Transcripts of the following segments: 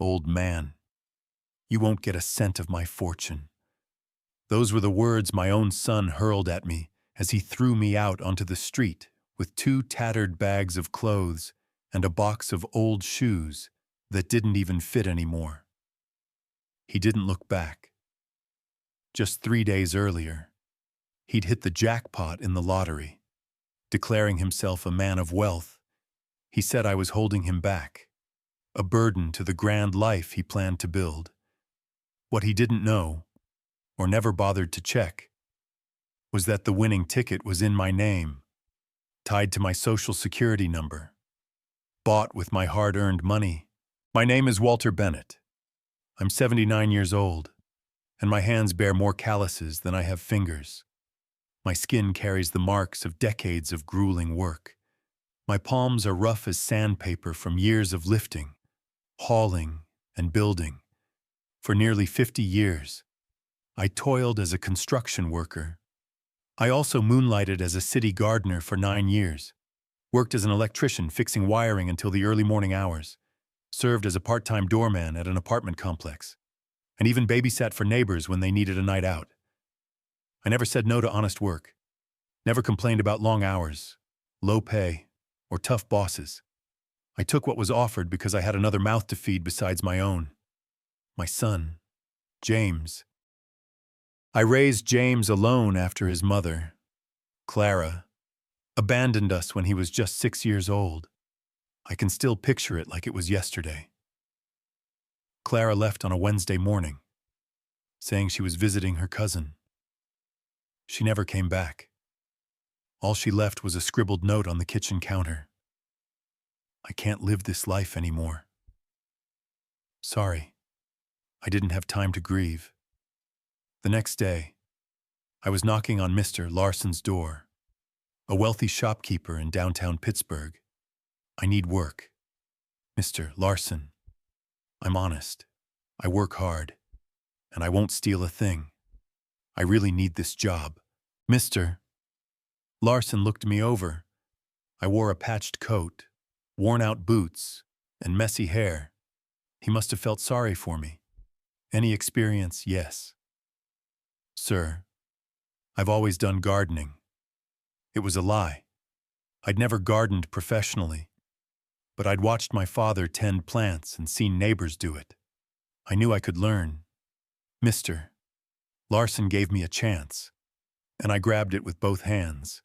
Old man, you won't get a cent of my fortune." Those were the words my own son hurled at me as he threw me out onto the street with 2 tattered bags of clothes and a box of old shoes that didn't even fit anymore. He didn't look back. Just 3 days earlier, he'd hit the jackpot in the lottery. Declaring himself a man of wealth, he said I was holding him back, a burden to the grand life he planned to build. What he didn't know, or never bothered to check, was that the winning ticket was in my name, tied to my social security number, bought with my hard-earned money. My name is Walter Bennett. I'm 79 years old, and my hands bear more calluses than I have fingers. My skin carries the marks of decades of grueling work. My palms are rough as sandpaper from years of lifting, hauling, and building. For nearly 50 years, I toiled as a construction worker. I also moonlighted as a city gardener for 9 years, worked as an electrician fixing wiring until the early morning hours, served as a part-time doorman at an apartment complex, and even babysat for neighbors when they needed a night out. I never said no to honest work, never complained about long hours, low pay, or tough bosses. I took what was offered because I had another mouth to feed besides my own. My son, James. I raised James alone after his mother, Clara, abandoned us when he was just 6 years old. I can still picture it like it was yesterday. Clara left on a Wednesday morning, saying she was visiting her cousin. She never came back. All she left was a scribbled note on the kitchen counter. I can't live this life anymore. Sorry, I didn't have time to grieve. The next day, I was knocking on Mr. Larson's door, a wealthy shopkeeper in downtown Pittsburgh. I need work. Mr. Larson, I'm honest. I work hard, and I won't steal a thing. I really need this job. Mr. Larson looked me over. I wore a patched coat, worn-out boots, and messy hair. He must have felt sorry for me. Any experience? Yes. Sir, I've always done gardening. It was a lie. I'd never gardened professionally, but I'd watched my father tend plants and seen neighbors do it. I knew I could learn. Mr. Larson gave me a chance, and I grabbed it with both hands.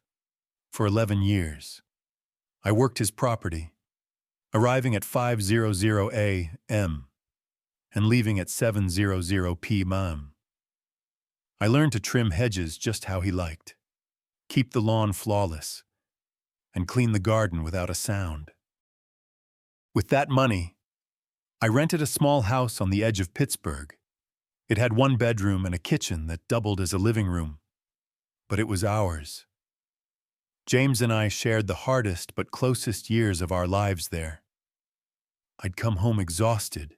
For 11 years, I worked his property, arriving at 5:00 a.m. and leaving at 7:00 p.m. I learned to trim hedges just how he liked, keep the lawn flawless, and clean the garden without a sound. With that money, I rented a small house on the edge of Pittsburgh. It had 1 bedroom and a kitchen that doubled as a living room, but it was ours. James and I shared the hardest but closest years of our lives there. I'd come home exhausted,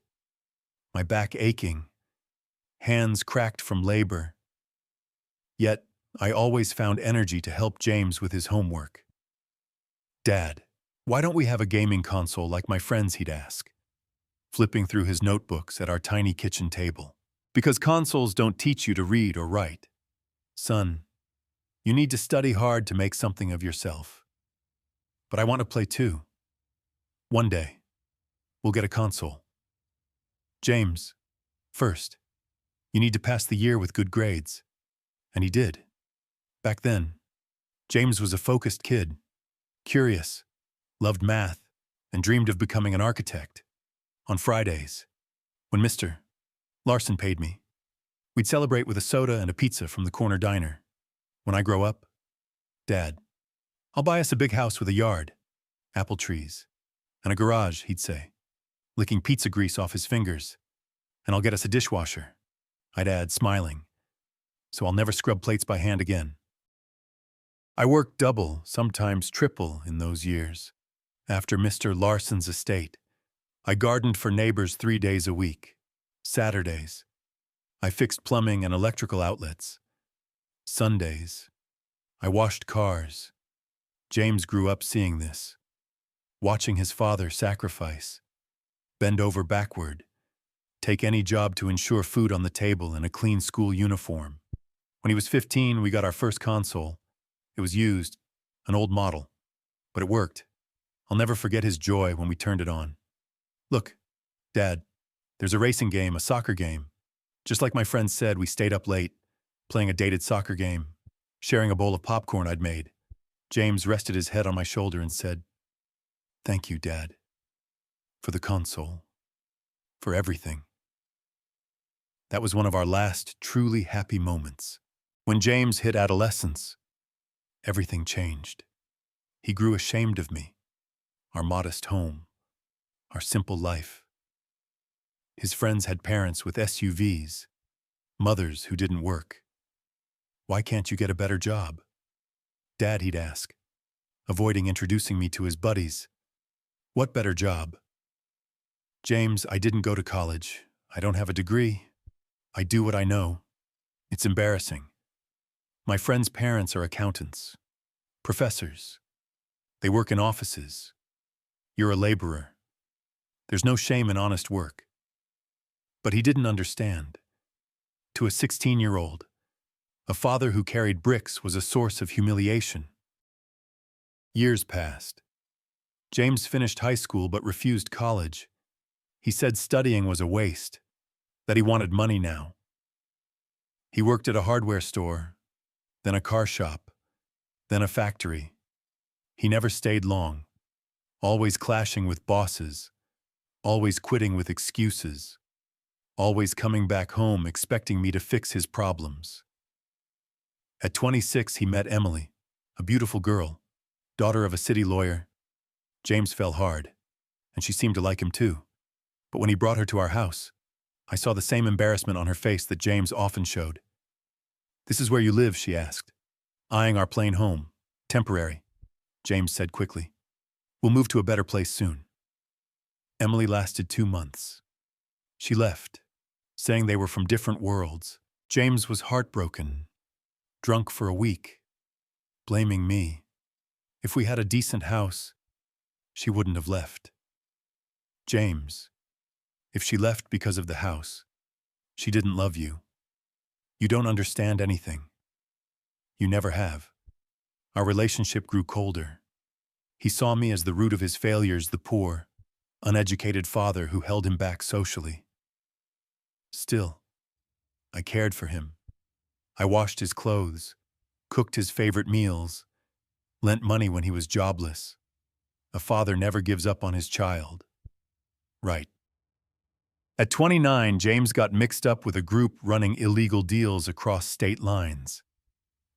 my back aching, hands cracked from labor. Yet, I always found energy to help James with his homework. "Dad, why don't we have a gaming console like my friends?" he'd ask, flipping through his notebooks at our tiny kitchen table. "Because consoles don't teach you to read or write. Son, you need to study hard to make something of yourself. But I want to play too. One day, we'll get a console. James, first, you need to pass the year with good grades." And he did. Back then, James was a focused kid, curious, loved math, and dreamed of becoming an architect. On Fridays, when Mr. Larson paid me, we'd celebrate with a soda and a pizza from the corner diner. "When I grow up, Dad, I'll buy us a big house with a yard, apple trees, and a garage," he'd say, licking pizza grease off his fingers. "And I'll get us a dishwasher," I'd add, smiling, "so I'll never scrub plates by hand again." I worked double, sometimes triple, in those years. After Mr. Larson's estate, I gardened for neighbors 3 days a week. Saturdays, I fixed plumbing and electrical outlets. Sundays, I washed cars. James grew up seeing this, watching his father sacrifice, bend over backward, take any job to ensure food on the table and a clean school uniform. When he was 15, we got our first console. It was used, an old model, but it worked. I'll never forget his joy when we turned it on. "Look, Dad, there's a racing game, a soccer game." Just like my friend said, we stayed up late, playing a dated soccer game, sharing a bowl of popcorn I'd made. James rested his head on my shoulder and said, "Thank you, Dad, for the console, for everything." That was one of our last truly happy moments. When James hit adolescence, everything changed. He grew ashamed of me, our modest home, our simple life. His friends had parents with SUVs, mothers who didn't work. "Why can't you get a better job?" Dad, he'd ask, avoiding introducing me to his buddies. "What better job?" "James, I didn't go to college. I don't have a degree. I do what I know. It's embarrassing. My friends' parents are accountants, professors. They work in offices. You're a laborer. There's no shame in honest work." But he didn't understand. To a 16-year-old, a father who carried bricks was a source of humiliation. Years passed. James finished high school but refused college. He said studying was a waste, that he wanted money now. He worked at a hardware store, then a car shop, then a factory. He never stayed long, always clashing with bosses, always quitting with excuses, always coming back home expecting me to fix his problems. At 26, he met Emily, a beautiful girl, daughter of a city lawyer. James fell hard, and she seemed to like him too. But when he brought her to our house, I saw the same embarrassment on her face that James often showed. "This is where you live?" she asked, eyeing our plain home. "Temporary," James said quickly. "We'll move to a better place soon." Emily lasted 2 months. She left, saying they were from different worlds. James was heartbroken, drunk for a week, blaming me. If we had a decent house, she wouldn't have left. "James, if she left because of the house, she didn't love you. You don't understand anything. You never have." Our relationship grew colder. He saw me as the root of his failures, the poor, uneducated father who held him back socially. Still, I cared for him. I washed his clothes, cooked his favorite meals, lent money when he was jobless. A father never gives up on his child. Right. At 29, James got mixed up with a group running illegal deals across state lines.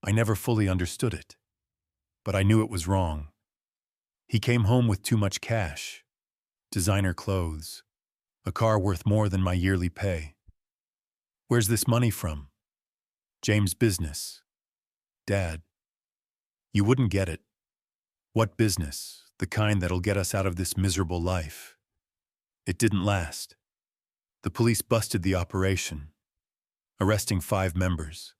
I never fully understood it, but I knew it was wrong. He came home with too much cash, designer clothes, a car worth more than my yearly pay. "Where's this money from?" "James' business." "Dad, you wouldn't get it." "What business? The kind that'll get us out of this miserable life." It didn't last. The police busted the operation, arresting 5 members.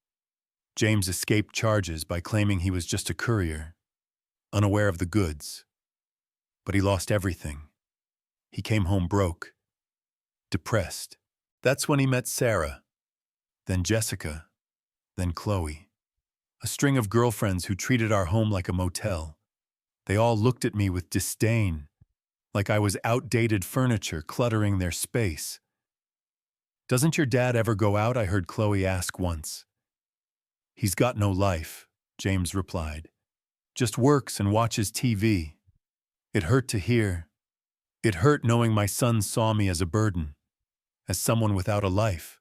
James escaped charges by claiming he was just a courier, unaware of the goods. But he lost everything. He came home broke, depressed. That's when he met Sarah, then Jessica, then Chloe. A string of girlfriends who treated our home like a motel. They all looked at me with disdain, like I was outdated furniture cluttering their space. "Doesn't your dad ever go out?" I heard Chloe ask once. "He's got no life," James replied. "Just works and watches TV." It hurt to hear. It hurt knowing my son saw me as a burden, as someone without a life.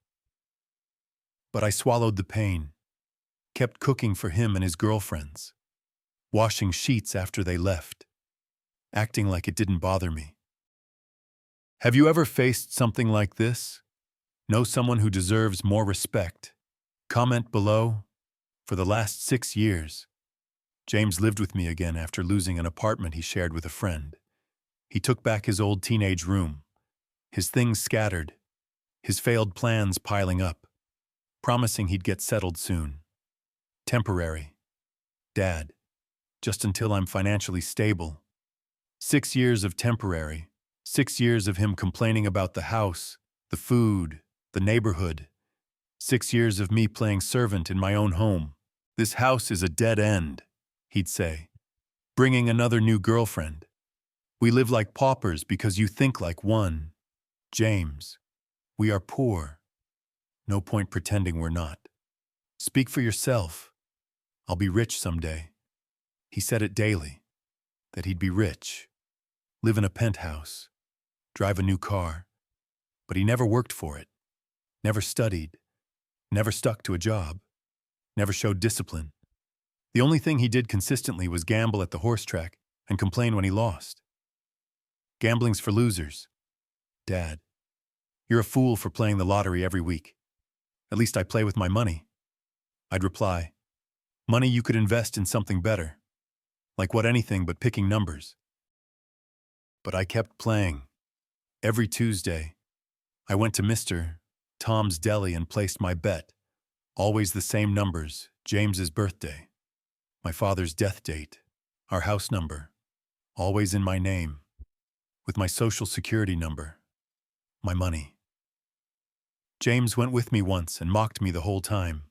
But I swallowed the pain, kept cooking for him and his girlfriends, washing sheets after they left, acting like it didn't bother me. Have you ever faced something like this? Know someone who deserves more respect? Comment below. For the last 6 years, James lived with me again after losing an apartment he shared with a friend. He took back his old teenage room, his things scattered, his failed plans piling up, promising he'd get settled soon. Temporary. Dad, just until I'm financially stable. 6 years of temporary, 6 years of him complaining about the house, The food, the neighborhood. 6 years of me playing servant in my own home. This house is a dead end, he'd say. Bringing another new girlfriend. We live like paupers because you think like one. James, we are poor. No point pretending we're not. Speak for yourself. I'll be rich someday. He said it daily, that he'd be rich, live in a penthouse, drive a new car. But he never worked for it, never studied, never stuck to a job, never showed discipline. The only thing he did consistently was gamble at the horse track and complain when he lost. Gambling's for losers. Dad, you're a fool for playing the lottery every week. At least I play with my money. I'd reply, money you could invest in something better. Like what, anything but picking numbers. But I kept playing. Every Tuesday, I went to Mr. Tom's Deli and placed my bet. Always the same numbers: James's birthday, my father's death date, our house number, always in my name, with my social security number, my money. James went with me once and mocked me the whole time,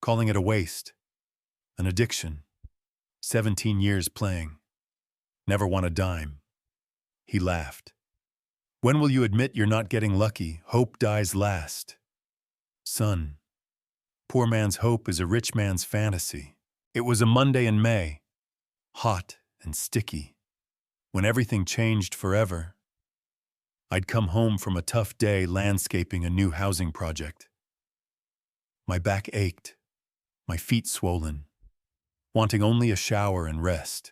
calling it a waste, an addiction. 17 years playing. Never won a dime. He laughed. When will you admit you're not getting lucky? Hope dies last. Son, poor man's hope is a rich man's fantasy. It was a Monday in May, hot and sticky, when everything changed forever. I'd come home from a tough day landscaping a new housing project. My back ached, my feet swollen, wanting only a shower and rest.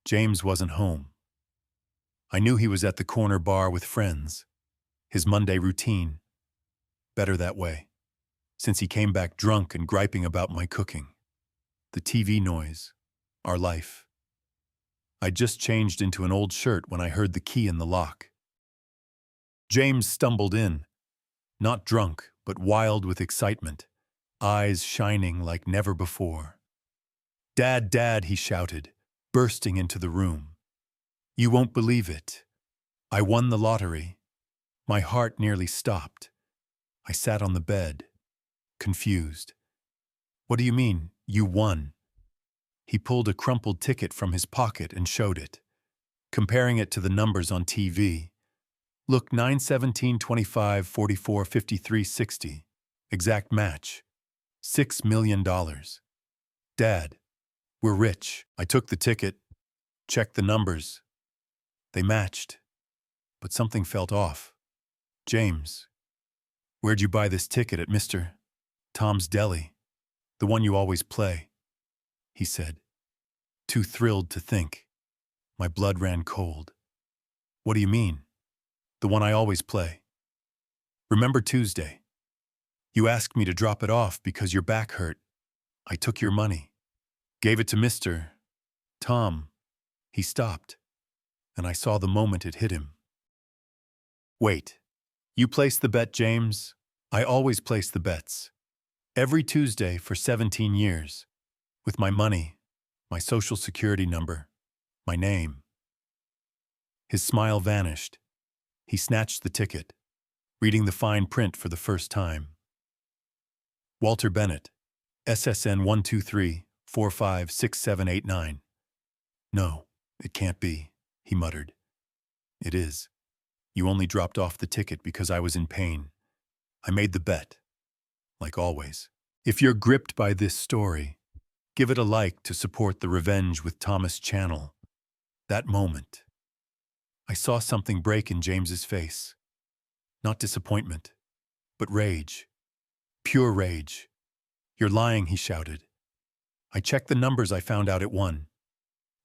James wasn't home. I knew he was at the corner bar with friends, his Monday routine. Better that way, since he came back drunk and griping about my cooking. The TV noise, our life. I'd just changed into an old shirt when I heard the key in the lock. James stumbled in, not drunk, but wild with excitement, eyes shining like never before. Dad, Dad, he shouted, bursting into the room. You won't believe it. I won the lottery. My heart nearly stopped. I sat on the bed, confused. What do you mean, you won? He pulled a crumpled ticket from his pocket and showed it, comparing it to the numbers on TV. Look, 9/17/25/44/53/60. Exact match. $6 million. Dad, we're rich. I took the ticket, checked the numbers. They matched, but something felt off. James, where'd you buy this ticket? At Mr. Tom's Deli, the one you always play, he said, too thrilled to think. My blood ran cold. What do you mean? The one I always play. Remember Tuesday? You asked me to drop it off because your back hurt. I took your money, gave it to Mr. Tom. He stopped, and I saw the moment it hit him. Wait, you placed the bet, James? I always place the bets. Every Tuesday for 17 years. With my money, my social security number, my name. His smile vanished. He snatched the ticket, reading the fine print for the first time. Walter Bennett, SSN 123456789. No, it can't be, he muttered. It is. You only dropped off the ticket because I was in pain. I made the bet, like always. If you're gripped by this story, give it a like to support the Revenge with Thomas channel. That moment, I saw something break in James's face. Not disappointment, but rage. Pure rage. You're lying, he shouted. I checked the numbers. I found out it won.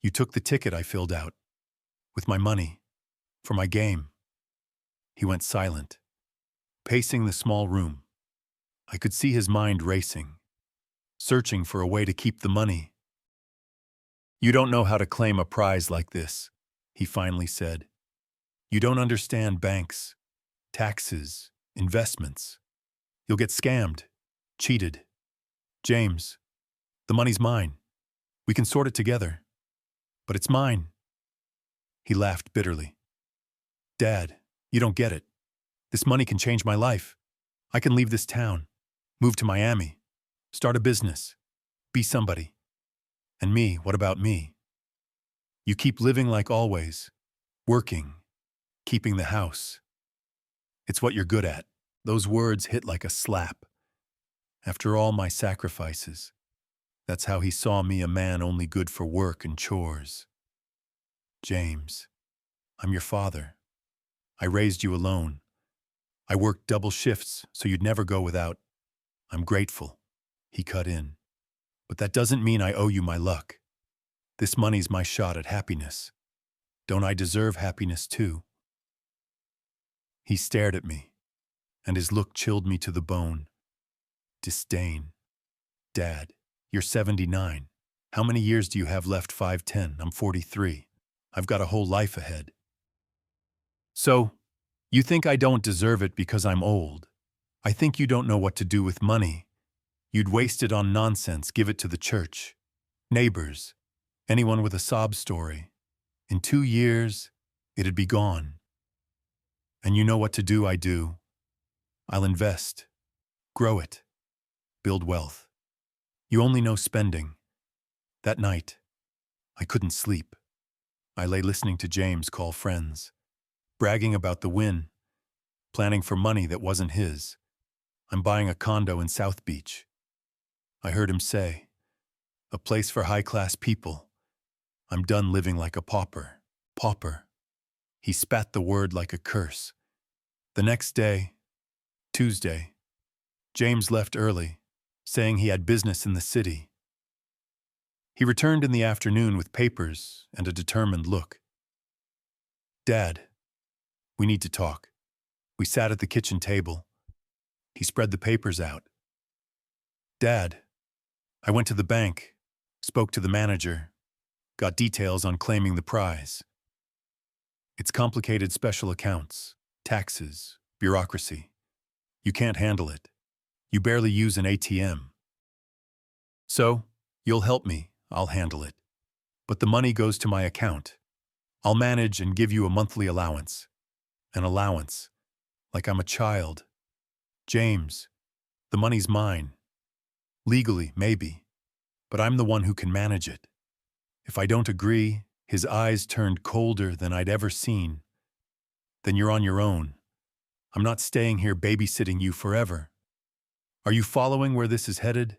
You took the ticket I filled out. With my money. For my game. He went silent, pacing the small room. I could see his mind racing, searching for a way to keep the money. You don't know how to claim a prize like this, he finally said. You don't understand banks, taxes, investments. You'll get scammed, cheated. James, the money's mine. We can sort it together. But it's mine. He laughed bitterly. Dad, you don't get it. This money can change my life. I can leave this town, move to Miami, start a business, be somebody. And me, what about me? You keep living like always, working, keeping the house. It's what you're good at. Those words hit like a slap. After all my sacrifices, that's how he saw me, a man only good for work and chores. James, I'm your father. I raised you alone. I worked double shifts so you'd never go without. I'm grateful. He cut in. But that doesn't mean I owe you my luck. This money's my shot at happiness. Don't I deserve happiness too? He stared at me, and his look chilled me to the bone. Disdain. Dad, you're 79. How many years do you have left? 5, 10. I'm 43. I've got a whole life ahead. So, you think I don't deserve it because I'm old. I think you don't know what to do with money. You'd waste it on nonsense, give it to the church, neighbors, anyone with a sob story. In 2 years, it'd be gone. And you know what to do, I do. I'll invest, grow it, build wealth. You only know spending. That night, I couldn't sleep. I lay listening to James call friends, bragging about the win, planning for money that wasn't his. I'm buying a condo in South Beach. I heard him say, a place for high-class people. I'm done living like a pauper. Pauper. He spat the word like a curse. The next day, Tuesday, James left early, saying he had business in the city. He returned in the afternoon with papers and a determined look. Dad, we need to talk. We sat at the kitchen table. He spread the papers out. Dad, I went to the bank, spoke to the manager, got details on claiming the prize. It's complicated special accounts, taxes, bureaucracy. You can't handle it. You barely use an ATM. So, you'll help me, I'll handle it. But the money goes to my account. I'll manage and give you a monthly allowance. An allowance. Like I'm a child. James, the money's mine. Legally, maybe. But I'm the one who can manage it. If I don't agree, his eyes turned colder than I'd ever seen. Then you're on your own. I'm not staying here babysitting you forever. Are you following where this is headed?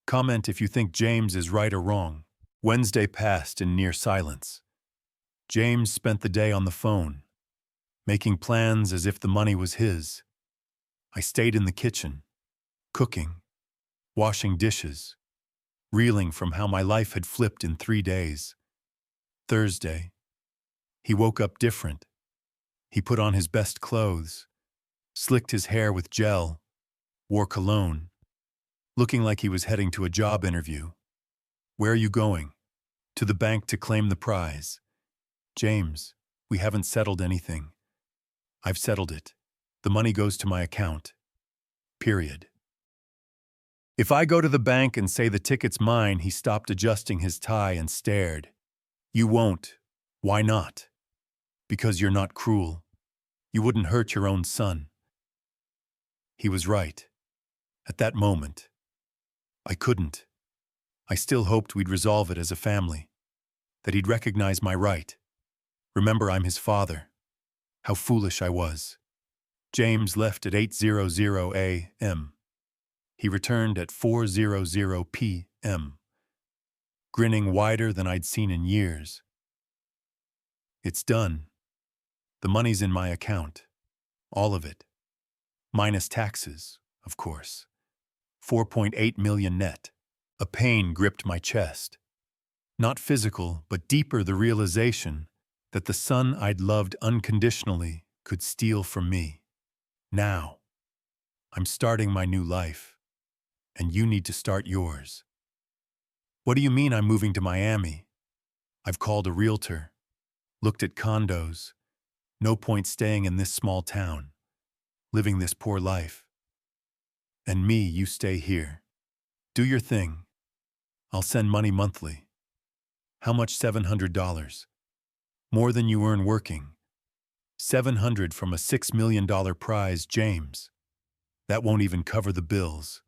Comment if you think James is right or wrong. Wednesday passed in near silence. James spent the day on the phone, making plans as if the money was his. I stayed in the kitchen, cooking, washing dishes, reeling from how my life had flipped in 3 days. Thursday, he woke up different. He put on his best clothes, slicked his hair with gel, wore cologne, looking like he was heading to a job interview. Where are you going? To the bank to claim the prize. James, we haven't settled anything. I've settled it. The money goes to my account. Period. If I go to the bank and say the ticket's mine, he stopped adjusting his tie and stared. You won't. Why not? Because you're not cruel. You wouldn't hurt your own son. He was right. At that moment, I couldn't. I still hoped we'd resolve it as a family, that he'd recognize my right. Remember, I'm his father. How foolish I was. James left at 8:00 a.m. He returned at 4:00 p.m., grinning wider than I'd seen in years. It's done. The money's in my account. All of it. Minus taxes, of course. 4.8 million net. A pain gripped my chest. Not physical, but deeper, the realization that the son I'd loved unconditionally could steal from me. Now, I'm starting my new life, and you need to start yours. What do you mean I'm moving to Miami? I've called a realtor, looked at condos. No point staying in this small town, living this poor life. And me, you stay here. Do your thing. I'll send money monthly. How much? $700. More than you earn working. $700 from a $6 million prize, James. That won't even cover the bills.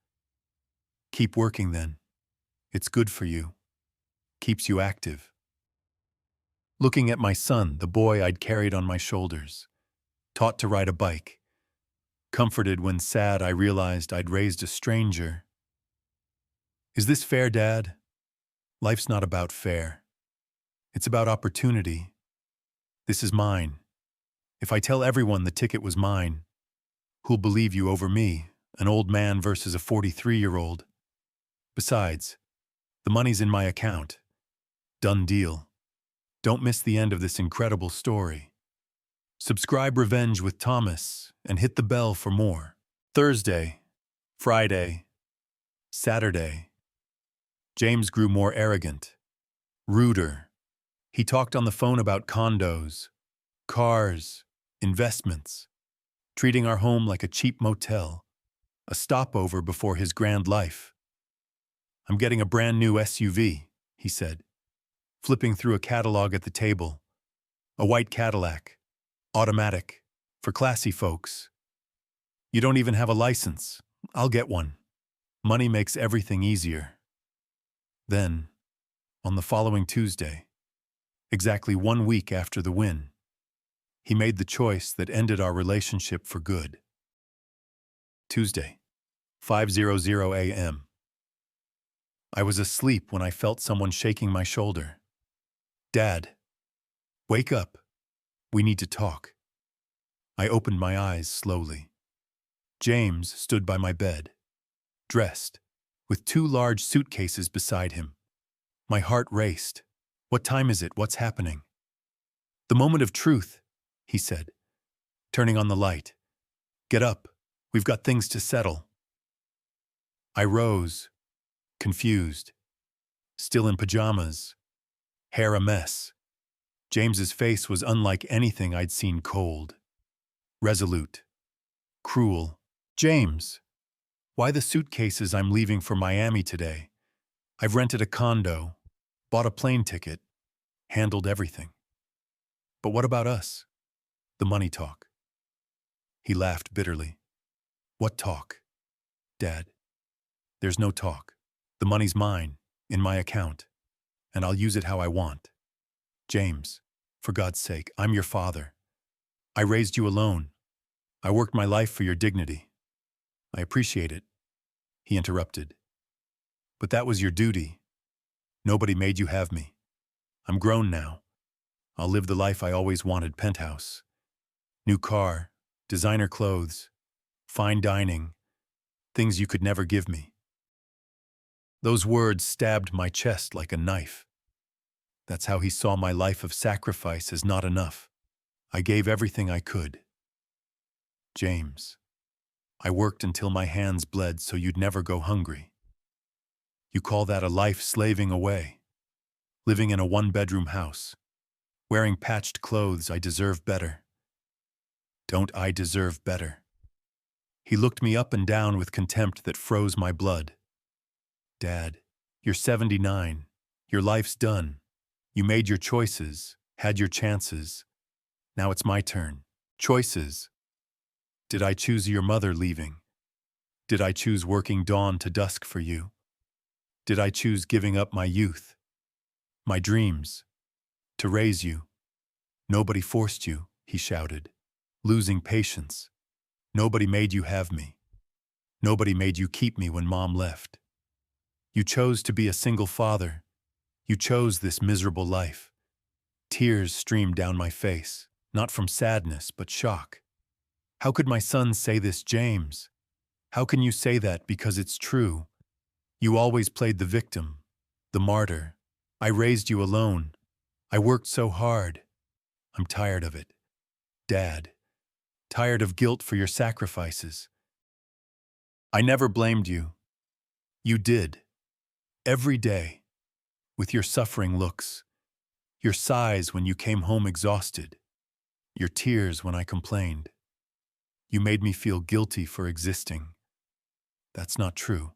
Keep working then. It's good for you. Keeps you active. Looking at my son, the boy I'd carried on my shoulders, taught to ride a bike. Comforted when sad I realized I'd raised a stranger. Is this fair, Dad? Life's not about fair. It's about opportunity. This is mine. If I tell everyone the ticket was mine, who'll believe you over me, an old man versus a 43-year-old? Besides, the money's in my account. Done deal. Don't miss the end of this incredible story. Subscribe Revenge with Thomas and hit the bell for more. Thursday, Friday, Saturday. James grew more arrogant, ruder. He talked on the phone about condos, cars, investments, treating our home like a cheap motel, a stopover before his grand life. I'm getting a brand new SUV, he said, flipping through a catalog at the table. A white Cadillac, automatic, for classy folks. You don't even have a license. I'll get one. Money makes everything easier. Then, on the following Tuesday, exactly 1 week after the win, he made the choice that ended our relationship for good. Tuesday, 5:00 a.m. I was asleep when I felt someone shaking my shoulder. Dad, wake up. We need to talk. I opened my eyes slowly. James stood by my bed, dressed, with 2 large suitcases beside him. My heart raced. What time is it? What's happening? The moment of truth, he said, turning on the light. Get up. We've got things to settle. I rose, confused, still in pajamas, hair a mess. James's face was unlike anything I'd seen. Cold, resolute, cruel. James, why the suitcases? I'm leaving for Miami today. I've rented a condo, bought a plane ticket, handled everything. But what about us? The money talk. He laughed bitterly. What talk? Dad, there's no talk. The money's mine, in my account, and I'll use it how I want. James, for God's sake, I'm your father. I raised you alone. I worked my life for your dignity. I appreciate it. He interrupted. But that was your duty. Nobody made you have me. I'm grown now. I'll live the life I always wanted. Penthouse, new car, designer clothes, fine dining, things you could never give me. Those words stabbed my chest like a knife. That's how he saw my life of sacrifice as not enough. I gave everything I could. James, I worked until my hands bled so you'd never go hungry. You call that a life slaving away? Living in a 1-bedroom house, wearing patched clothes? I deserve better. Don't I deserve better? He looked me up and down with contempt that froze my blood. Dad, you're 79. Your life's done. You made your choices, had your chances. Now it's my turn. Choices. Did I choose your mother leaving? Did I choose working dawn to dusk for you? Did I choose giving up my youth, my dreams, to raise you? Nobody forced you, he shouted, losing patience. Nobody made you have me. Nobody made you keep me when Mom left. You chose to be a single father. You chose this miserable life. Tears streamed down my face, not from sadness, but shock. How could my son say this, James? How can you say that? Because it's true. You always played the victim, the martyr. I raised you alone. I worked so hard. I'm tired of it. Dad, tired of guilt for your sacrifices. I never blamed you. You did. Every day. With your suffering looks, your sighs when you came home exhausted, your tears when I complained. You made me feel guilty for existing. That's not true.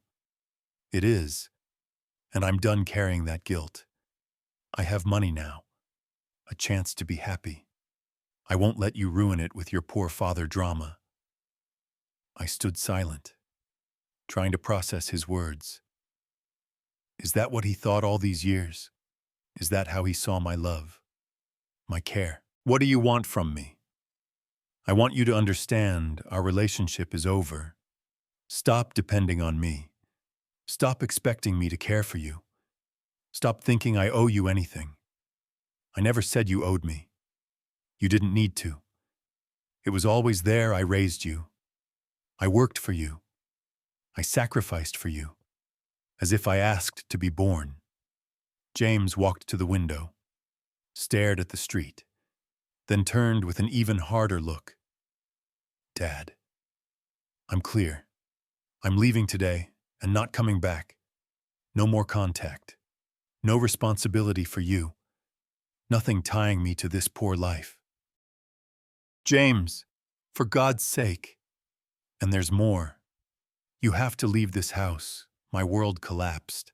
It is, and I'm done carrying that guilt. I have money now, a chance to be happy, I won't let you ruin it with your poor father drama. I stood silent, trying to process his words. Is that what he thought all these years? Is that how he saw my love, my care? What do you want from me? I want you to understand our relationship is over. Stop depending on me. Stop expecting me to care for you. Stop thinking I owe you anything. I never said you owed me. You didn't need to. It was always there. I raised you. I worked for you. I sacrificed for you, as if I asked to be born. James walked to the window, stared at the street, then turned with an even harder look. Dad, I'm clear. I'm leaving today and not coming back. No more contact. No responsibility for you. Nothing tying me to this poor life. James, for God's sake. And there's more. You have to leave this house. My world collapsed.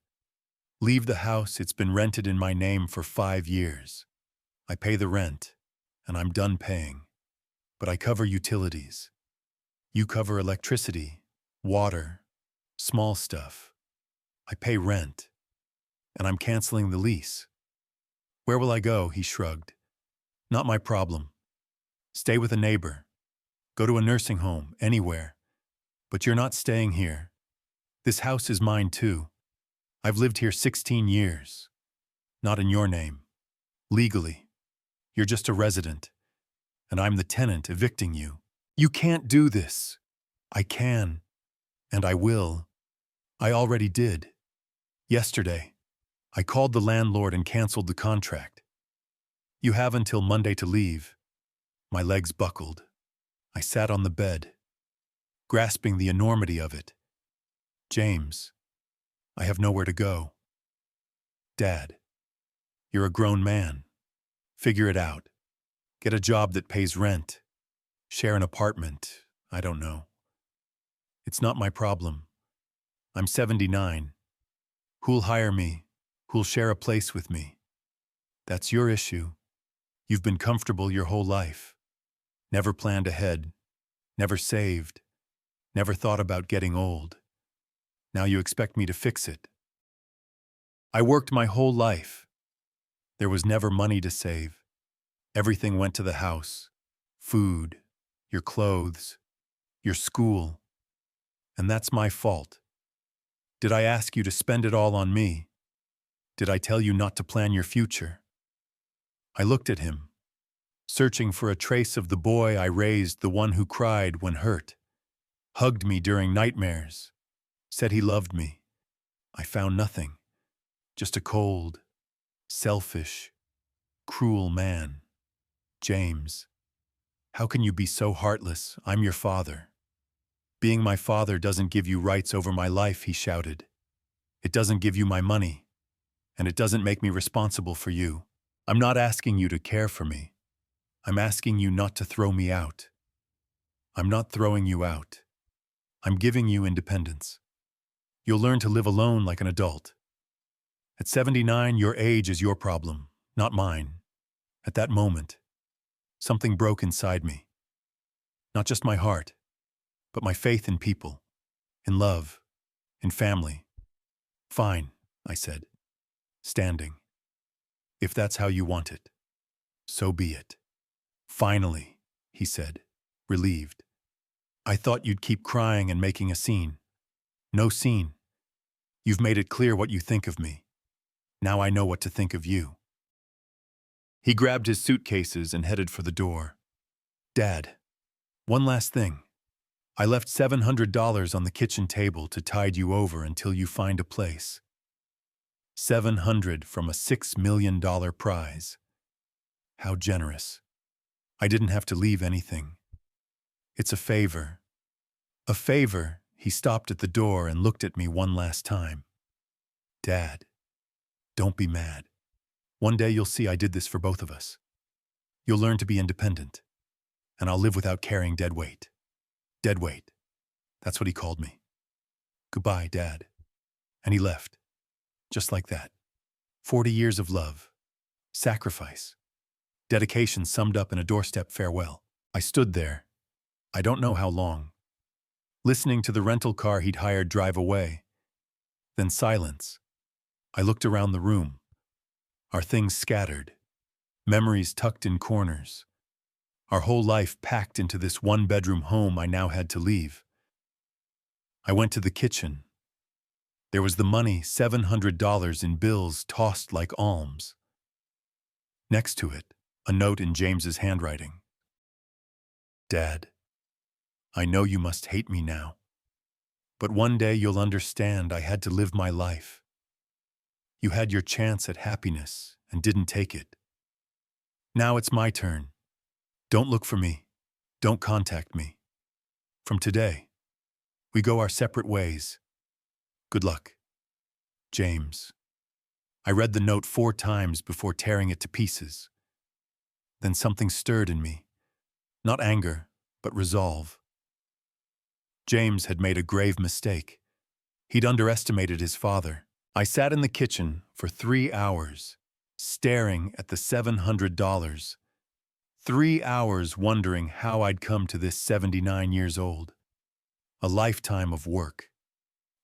Leave the house. It's been rented in my name for 5 years. I pay the rent, and I'm done paying. But I cover utilities. You cover electricity, water, small stuff. I pay rent, and I'm canceling the lease. Where will I go? He shrugged. Not my problem. Stay with a neighbor. Go to a nursing home, anywhere. But you're not staying here. This house is mine too. I've lived here 16 years. Not in your name. Legally. You're just a resident. And I'm the tenant evicting you. You can't do this. I can. And I will. I already did. Yesterday, I called the landlord and canceled the contract. You have until Monday to leave. My legs buckled. I sat on the bed, grasping the enormity of it. James, I have nowhere to go. Dad, you're a grown man. Figure it out. Get a job that pays rent. Share an apartment. I don't know. It's not my problem. I'm 79. Who'll hire me? Who'll share a place with me? That's your issue. You've been comfortable your whole life. Never planned ahead. Never saved. Never thought about getting old. Now you expect me to fix it. I worked my whole life. There was never money to save. Everything went to the house. Food, your clothes, your school. And that's my fault. Did I ask you to spend it all on me? Did I tell you not to plan your future? I looked at him, searching for a trace of the boy I raised, the one who cried when hurt, hugged me during nightmares, said he loved me. I found nothing, just a cold, selfish, cruel man. James, how can you be so heartless? I'm your father. Being my father doesn't give you rights over my life, he shouted. It doesn't give you my money, and it doesn't make me responsible for you. I'm not asking you to care for me. I'm asking you not to throw me out. I'm not throwing you out. I'm giving you independence. You'll learn to live alone like an adult. At 79, your age is your problem, not mine. At that moment, something broke inside me. Not just my heart, but my faith in people, in love, in family. Fine, I said, standing. If that's how you want it, so be it. Finally, he said, relieved. I thought you'd keep crying and making a scene. No scene. You've made it clear what you think of me. Now I know what to think of you. He grabbed his suitcases and headed for the door. Dad, one last thing. I left $700 on the kitchen table to tide you over until you find a place. $700 from a $6 million prize. How generous. I didn't have to leave anything. It's a favor. A favor. He stopped at the door and looked at me one last time. Dad, don't be mad. One day you'll see I did this for both of us. You'll learn to be independent, and I'll live without carrying dead weight. Dead weight. That's what he called me. Goodbye, Dad. And he left. Just like that. 40 years of love. Sacrifice. Dedication summed up in a doorstep farewell. I stood there, I don't know how long, listening to the rental car he'd hired drive away. Then silence. I looked around the room. Our things scattered, memories tucked in corners. Our whole life packed into this one-bedroom home I now had to leave. I went to the kitchen. There was the money, $700 in bills tossed like alms. Next to it, a note in James's handwriting. Dad, I know you must hate me now, but one day you'll understand I had to live my life. You had your chance at happiness and didn't take it. Now it's my turn. Don't look for me. Don't contact me. From today, we go our separate ways. Good luck. James. I read the note 4 times before tearing it to pieces. Then something stirred in me. Not anger, but resolve. James had made a grave mistake. He'd underestimated his father. I sat in the kitchen for 3 hours, staring at the $700. 3 hours wondering how I'd come to this 79 years old. A lifetime of work.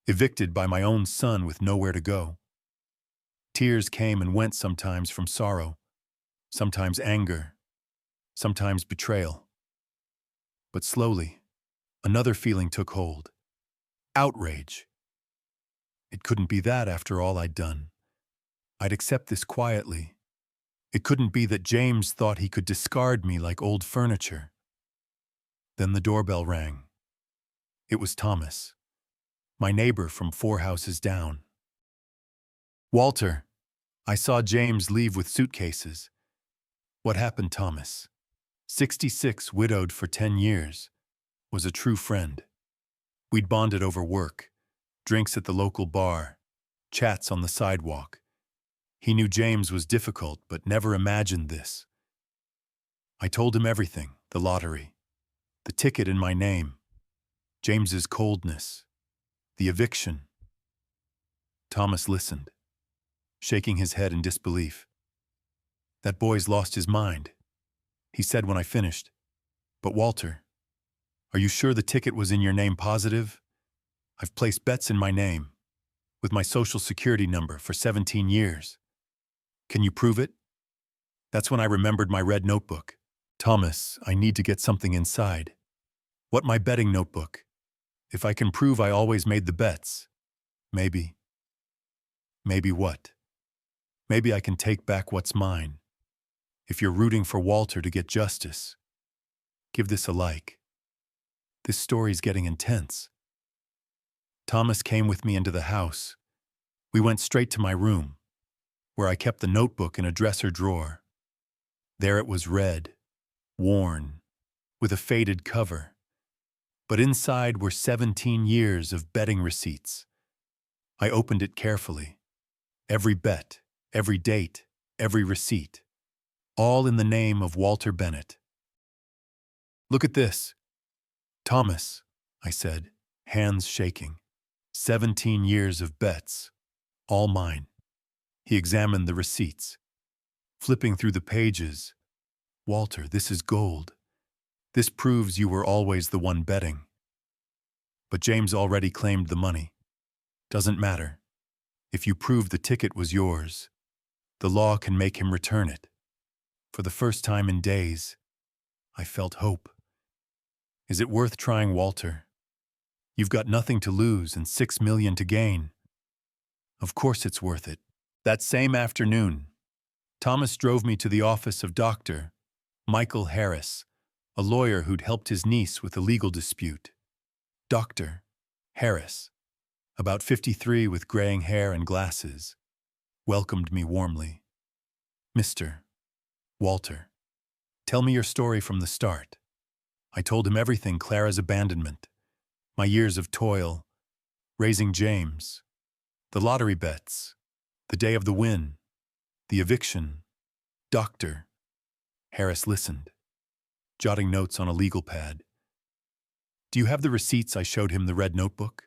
Evicted by my own son with nowhere to go. Tears came and went sometimes from sorrow, sometimes anger, sometimes betrayal. But slowly, another feeling took hold. Outrage. It couldn't be that after all I'd done. I'd accept this quietly. It couldn't be that James thought he could discard me like old furniture. Then the doorbell rang. It was Thomas, my neighbor from 4 houses down. Walter, I saw James leave with suitcases. What happened, Thomas? 66, widowed for 10 years, was a true friend. We'd bonded over work, drinks at the local bar, chats on the sidewalk. He knew James was difficult, but never imagined this. I told him everything, the lottery, the ticket in my name, James's coldness, the eviction. Thomas listened, shaking his head in disbelief. That boy's lost his mind, he said when I finished. But Walter, are you sure the ticket was in your name positive? I've placed bets in my name, with my social security number for 17 years. Can you prove it? That's when I remembered my red notebook. Thomas, I need to get something inside. What my betting notebook? If I can prove I always made the bets, maybe. Maybe what? Maybe I can take back what's mine. If you're rooting for Walter to get justice, give this a like. This story's getting intense. Thomas came with me into the house. We went straight to my room, where I kept the notebook in a dresser drawer. There it was, red, worn, with a faded cover. But inside were 17 years of betting receipts. I opened it carefully. Every bet, every date, every receipt. All in the name of Walter Bennett. Look at this. Thomas, I said, hands shaking. 17 years of bets, all mine. He examined the receipts, flipping through the pages. Walter, this is gold. This proves you were always the one betting. But James already claimed the money. Doesn't matter. If you prove the ticket was yours, the law can make him return it. For the first time in days, I felt hope. Is it worth trying, Walter? You've got nothing to lose and $6 million to gain. Of course it's worth it. That same afternoon, Thomas drove me to the office of Dr. Michael Harris, a lawyer who'd helped his niece with a legal dispute. Dr. Harris, about 53 with graying hair and glasses, welcomed me warmly. Mr. Walter, tell me your story from the start. I told him everything: Clara's abandonment, my years of toil, raising James, the lottery bets, the day of the win, the eviction. Dr. Harris listened, jotting notes on a legal pad. Do you have the receipts? I showed him the red notebook.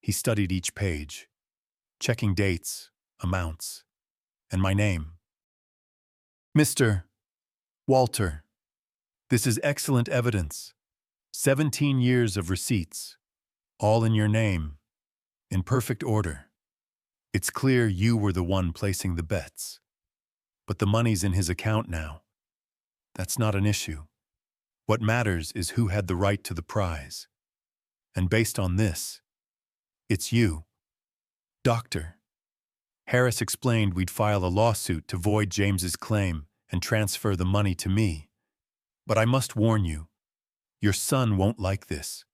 He studied each page, checking dates, amounts, and my name. Mr. Walter, this is excellent evidence. 17 years of receipts, all in your name, in perfect order. It's clear you were the one placing the bets. But the money's in his account now. That's not an issue. What matters is who had the right to the prize. And based on this, it's you. Doctor. Harris explained we'd file a lawsuit to void James's claim and transfer the money to me. But I must warn you, your son won't like this.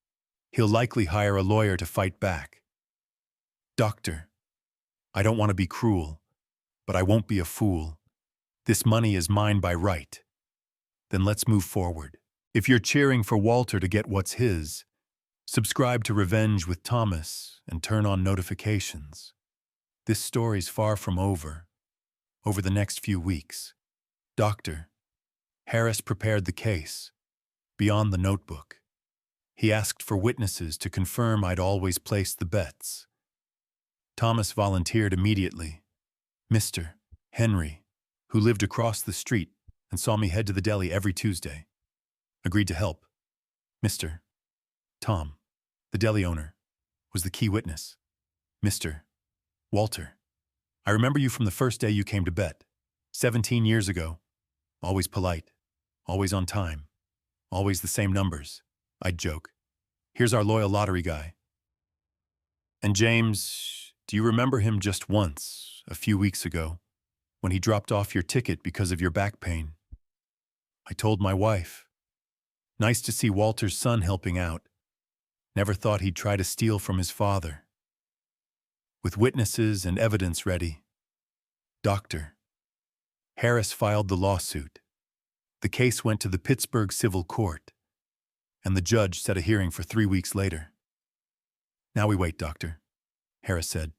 He'll likely hire a lawyer to fight back. Doctor, I don't want to be cruel, but I won't be a fool. This money is mine by right. Then let's move forward. If you're cheering for Walter to get what's his, subscribe to Revenge with Thomas and turn on notifications. This story's far from over the next few weeks. Doctor, Harris prepared the case, beyond the notebook. He asked for witnesses to confirm I'd always placed the bets. Thomas volunteered immediately. Mr. Henry, who lived across the street and saw me head to the deli every Tuesday, agreed to help. Mr. Tom, the deli owner, was the key witness. Mr. Walter, I remember you from the first day you came to bet, 17 years ago. Always polite, always on time, always the same numbers. I'd joke. Here's our loyal lottery guy. And James, do you remember him just once, a few weeks ago, when he dropped off your ticket because of your back pain? I told my wife. Nice to see Walter's son helping out. Never thought he'd try to steal from his father. With witnesses and evidence ready, Doctor, Harris filed the lawsuit. The case went to the Pittsburgh Civil Court, and the judge set a hearing for 3 weeks later. Now we wait, Doctor, Harris said.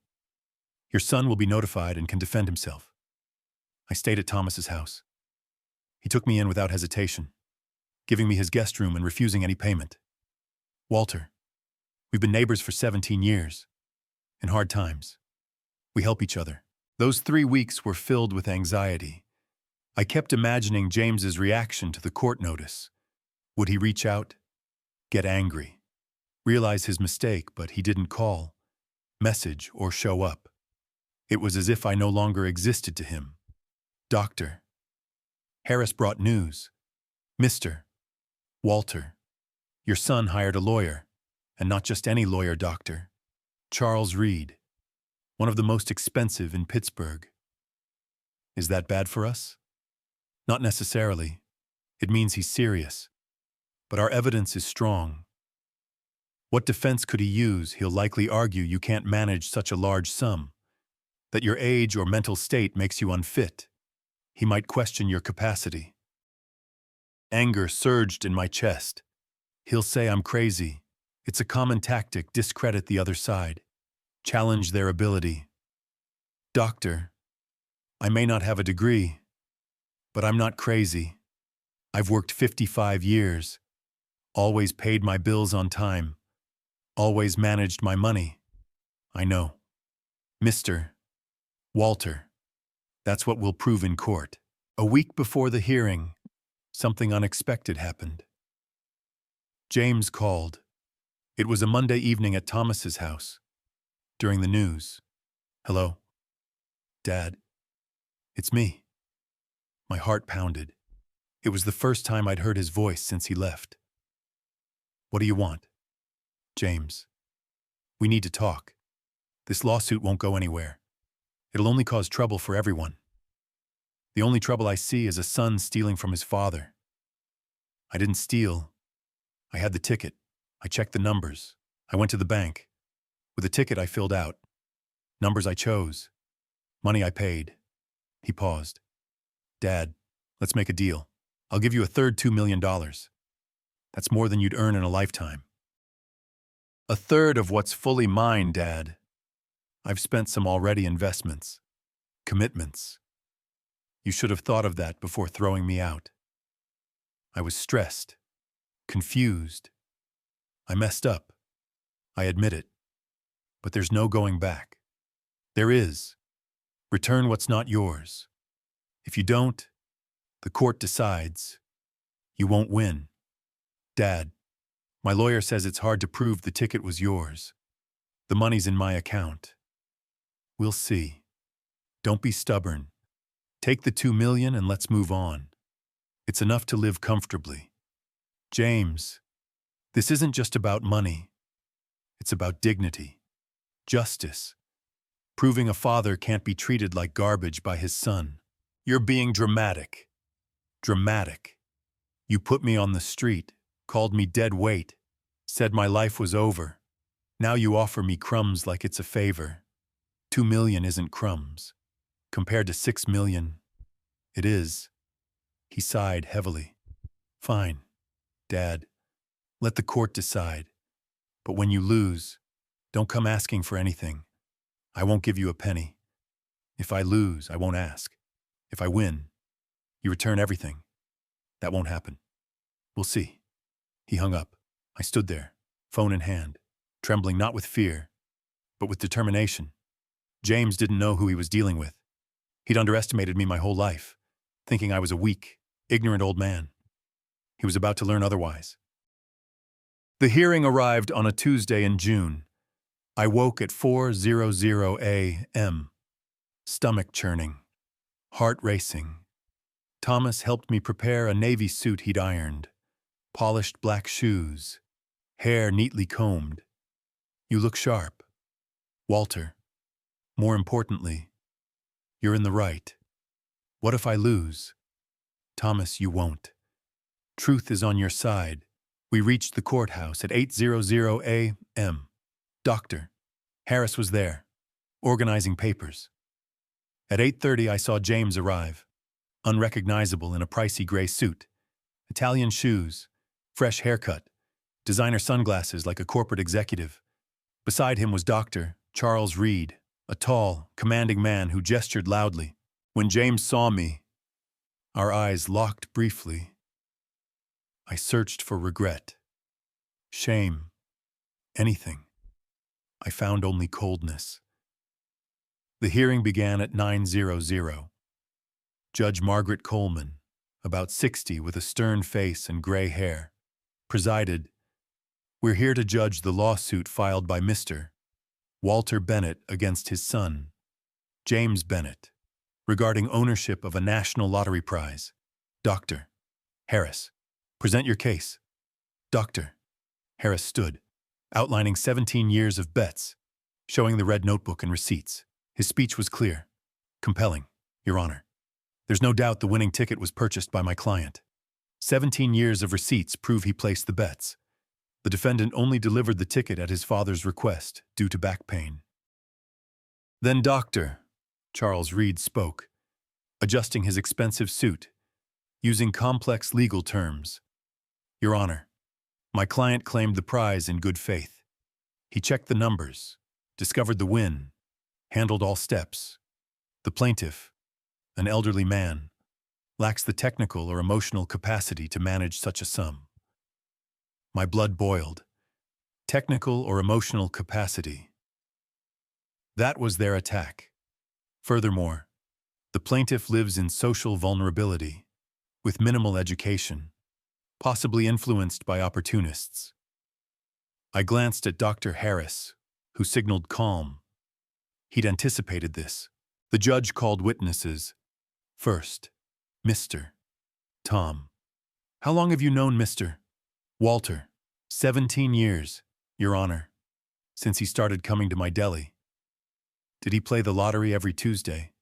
Your son will be notified and can defend himself. I stayed at Thomas's house. He took me in without hesitation, giving me his guest room and refusing any payment. Walter, we've been neighbors for 17 years. In hard times, we help each other. Those 3 weeks were filled with anxiety. I kept imagining James's reaction to the court notice. Would he reach out, get angry, realize his mistake, but he didn't call, message, or show up? It was as if I no longer existed to him. Doctor, Harris brought news. Mr. Walter, your son hired a lawyer, and not just any lawyer, Doctor. Charles Reed, one of the most expensive in Pittsburgh. Is that bad for us? Not necessarily. It means he's serious. But our evidence is strong. What defense could he use? He'll likely argue you can't manage such a large sum, that your age or mental state makes you unfit. He might question your capacity. Anger surged in my chest. He'll say I'm crazy. It's a common tactic, discredit the other side, challenge their ability. Doctor, I may not have a degree, but I'm not crazy. I've worked 55 years, always paid my bills on time, always managed my money. I know. Mr. Walter, that's what we'll prove in court. A week before the hearing, something unexpected happened. James called. It was a Monday evening at Thomas's house. During the news. Hello? Dad? It's me. My heart pounded. It was the first time I'd heard his voice since he left. What do you want? James. We need to talk. This lawsuit won't go anywhere. It'll only cause trouble for everyone. The only trouble I see is a son stealing from his father. I didn't steal. I had the ticket. I checked the numbers. I went to the bank. With the ticket I filled out. Numbers I chose. Money I paid. He paused. Dad, let's make a deal. I'll give you a third $2 million. That's more than you'd earn in a lifetime. A third of what's fully mine, Dad. I've spent some already investments. Commitments. You should have thought of that before throwing me out. I was stressed. Confused. I messed up. I admit it. But there's no going back. There is. Return what's not yours. If you don't, The court decides. You won't win. Dad, my lawyer says it's hard to prove the ticket was yours. The money's in my account. We'll see. Don't be stubborn. Take the 2 million and let's move on. It's enough to live comfortably. James, this isn't just about money. It's about dignity, justice, proving a father can't be treated like garbage by his son. You're being dramatic. Dramatic. You put me on the street, called me dead weight, said my life was over. Now you offer me crumbs like it's a favor. 2 million isn't crumbs. Compared to 6 million, it is. He sighed heavily. Fine, Dad. Let the court decide. But when you lose, don't come asking for anything. I won't give you a penny. If I lose, I won't ask. If I win, you return everything. That won't happen. We'll see. He hung up. I stood there, phone in hand, trembling not with fear, but with determination. James didn't know who he was dealing with. He'd underestimated me my whole life, thinking I was a weak, ignorant old man. He was about to learn otherwise. The hearing arrived on a Tuesday in June. I woke at 4:00 a.m., stomach churning, heart racing. Thomas helped me prepare a navy suit he'd ironed, polished black shoes, hair neatly combed. You look sharp. Walter, more importantly, you're in the right. What if I lose? Thomas, you won't. Truth is on your side. We reached the courthouse at 8:00 a.m. Dr. Harris was there, organizing papers. At 8:30 I saw James arrive, unrecognizable in a pricey gray suit, Italian shoes, fresh haircut, designer sunglasses like a corporate executive. Beside him was Dr. Charles Reed, a tall, commanding man who gestured loudly. When James saw me, our eyes locked briefly. I searched for regret, shame, anything. I found only coldness. The hearing began at 9:00. Judge Margaret Coleman, about 60 with a stern face and gray hair, presided. We're here to judge the lawsuit filed by Mr. Walter Bennett against his son, James Bennett, regarding ownership of a national lottery prize. Dr. Harris, present your case. Dr. Harris stood, outlining 17 years of bets, showing the red notebook and receipts. His speech was clear, compelling, Your Honor. There's no doubt the winning ticket was purchased by my client. 17 years of receipts prove he placed the bets. The defendant only delivered the ticket at his father's request due to back pain. Then Dr. Charles Reed spoke, adjusting his expensive suit, using complex legal terms. Your Honor, my client claimed the prize in good faith. He checked the numbers, discovered the win, handled all steps. The plaintiff, an elderly man, lacks the technical or emotional capacity to manage such a sum. My blood boiled. Technical or emotional capacity. That was their attack. Furthermore, the plaintiff lives in social vulnerability, with minimal education, possibly influenced by opportunists. I glanced at Dr. Harris, who signaled calm. He'd anticipated this. The judge called witnesses. First, Mr. Tom. How long have you known Mr. Walter? 17 years, Your Honor, since he started coming to my deli. Did he play the lottery every Tuesday?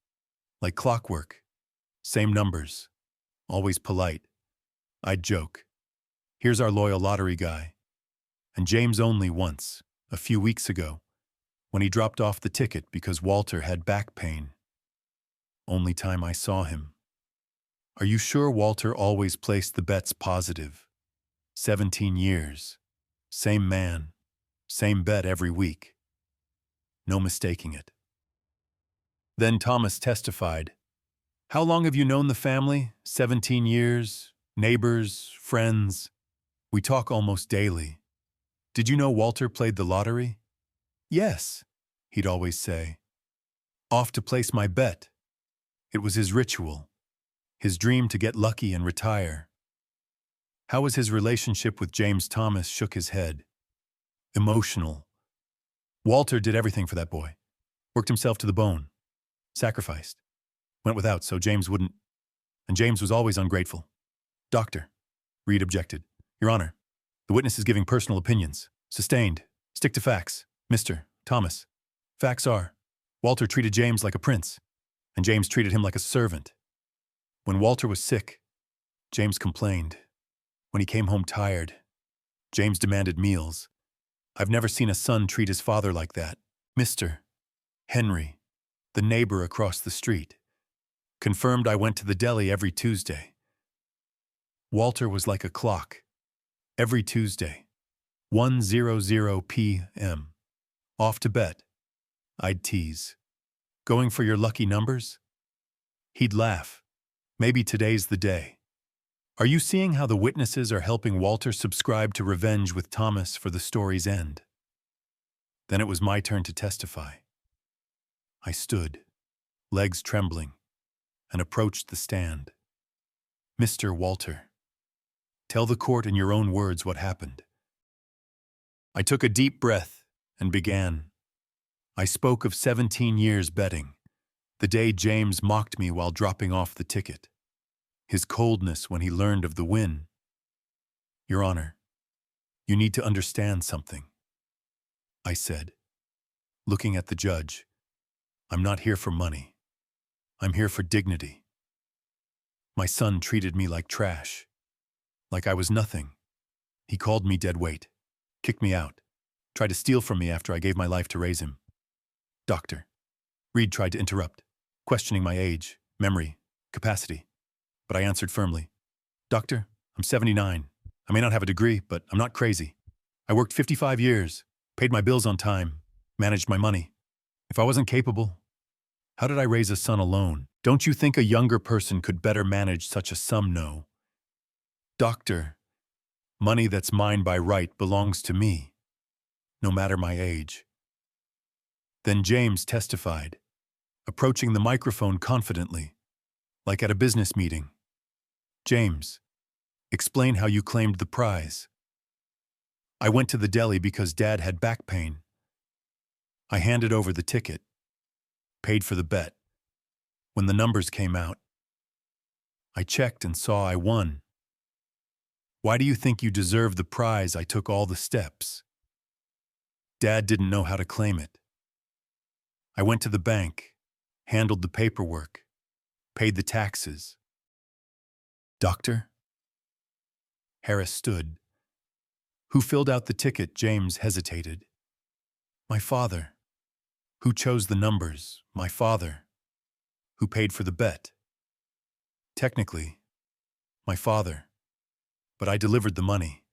Like clockwork. Same numbers. Always polite. I'd joke. Here's our loyal lottery guy. And James only once, a few weeks ago, when he dropped off the ticket because Walter had back pain. Only time I saw him. Are you sure Walter always placed the bets positive? 17 years. Same man. Same bet every week. No mistaking it. Then Thomas testified. How long have you known the family? 17 years. Neighbors, friends. We talk almost daily. Did you know Walter played the lottery? Yes, he'd always say. Off to place my bet. It was his ritual. his dream to get lucky and retire. How was his relationship with James? Thomas shook his head. Emotional. Walter did everything for that boy. Worked himself to the bone. Sacrificed. Went without so James wouldn't. And James was always ungrateful. Doctor, Reed objected. Your Honor, the witness is giving personal opinions. Sustained. Stick to facts. Mr. Thomas. Facts are, Walter treated James like a prince, and James treated him like a servant. When Walter was sick, James complained. When he came home tired, James demanded meals. I've never seen a son treat his father like that. Mr. Henry, the neighbor across the street, confirmed I went to the deli every Tuesday. Walter was like a clock. Every Tuesday, 1:00 p.m. Off to bet. I'd tease. Going for your lucky numbers? He'd laugh. Maybe today's the day. Are you seeing how the witnesses are helping Walter subscribe to revenge with Thomas for the story's end? Then it was my turn to testify. I stood, legs trembling, and approached the stand. Mr. Walter, tell the court in your own words what happened. I took a deep breath and began. I spoke of 17 years betting, the day James mocked me while dropping off the ticket, his coldness when he learned of the win. Your Honor, you need to understand something, I said, looking at the judge. I'm not here for money. I'm here for dignity. My son treated me like trash, like I was nothing. He called me dead weight, kicked me out, tried to steal from me after I gave my life to raise him. Doctor, Reed tried to interrupt, questioning my age, memory, capacity. But I answered firmly, Doctor, I'm 79. I may not have a degree, but I'm not crazy. I worked 55 years, paid my bills on time, managed my money. If I wasn't capable, how did I raise a son alone? Don't you think a younger person could better manage such a sum? No. Doctor, money that's mine by right belongs to me, no matter my age. Then James testified, approaching the microphone confidently, like at a business meeting. James, explain how you claimed the prize. I went to the deli because Dad had back pain. I handed over the ticket, paid for the bet. When the numbers came out, I checked and saw I won. Why do you think you deserve the prize? I took all the steps. Dad didn't know how to claim it. I went to the bank, handled the paperwork, paid the taxes. Doctor? Harris stood. Who filled out the ticket? James hesitated. My father. Who chose the numbers? My father. Who paid for the bet? Technically, my father. But I delivered the money.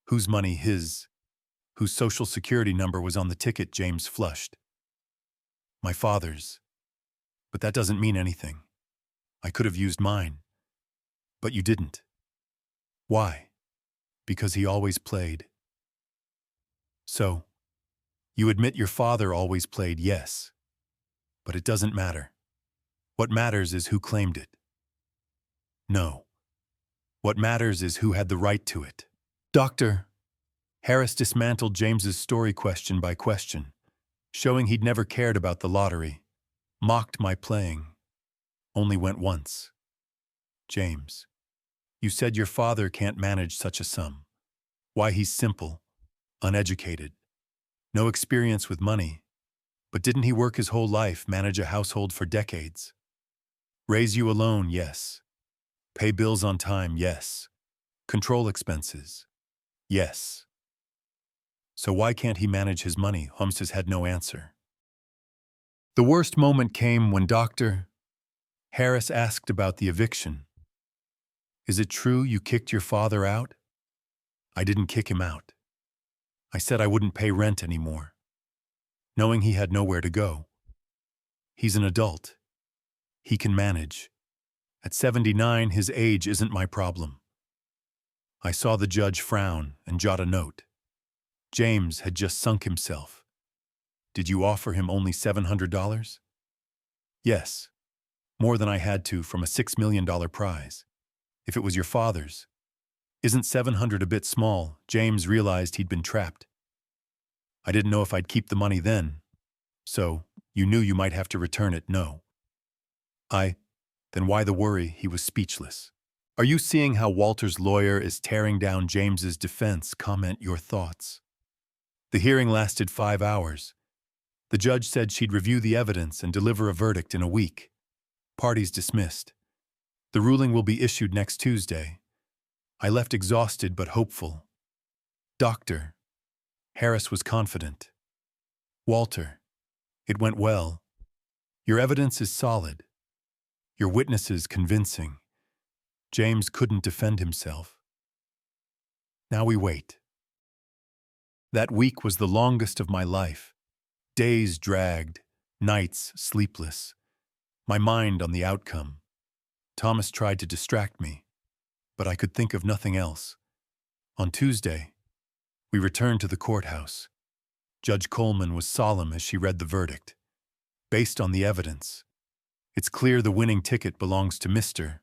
Whose money? His. Whose social security number was on the ticket? James flushed. My father's. But that doesn't mean anything. I could have used mine. But you didn't. Why? Because he always played. So, you admit your father always played, yes. But it doesn't matter. What matters is who claimed it. No. What matters is who had the right to it. Doctor, Harris dismantled James's story question by question, showing he'd never cared about the lottery, mocked my playing, only went once. James, you said your father can't manage such a sum. Why? He's simple, uneducated, no experience with money. But didn't he work his whole life, manage a household for decades? Raise you alone, yes. Pay bills on time, yes. Control expenses, yes. So why can't he manage his money? Holmes had no answer. The worst moment came when Dr. Harris asked about the eviction. Is it true you kicked your father out? I didn't kick him out. I said I wouldn't pay rent anymore, knowing he had nowhere to go. He's an adult. He can manage. At 79, his age isn't my problem. I saw the judge frown and jot a note. James had just sunk himself. Did you offer him only $700? Yes. more than I had to from a $6 million prize. If it was your father's, isn't 700 a bit small? James realized he'd been trapped. I didn't know if I'd keep the money then. So, you knew you might have to return it, no. Then why the worry? He was speechless. Are you seeing how Walter's lawyer is tearing down James's defense? Comment your thoughts. The hearing lasted 5 hours. The judge said she'd review the evidence and deliver a verdict in a week. Parties dismissed. The ruling will be issued next Tuesday. I left exhausted but hopeful. Doctor. Harris was confident. Walter. It went well. Your evidence is solid. Your witnesses convincing. James couldn't defend himself. Now we wait. That week was the longest of my life. Days dragged, nights sleepless. My mind on the outcome. Thomas tried to distract me, but I could think of nothing else. On Tuesday, we returned to the courthouse. Judge Coleman was solemn as she read the verdict. Based on the evidence, it's clear the winning ticket belongs to Mr.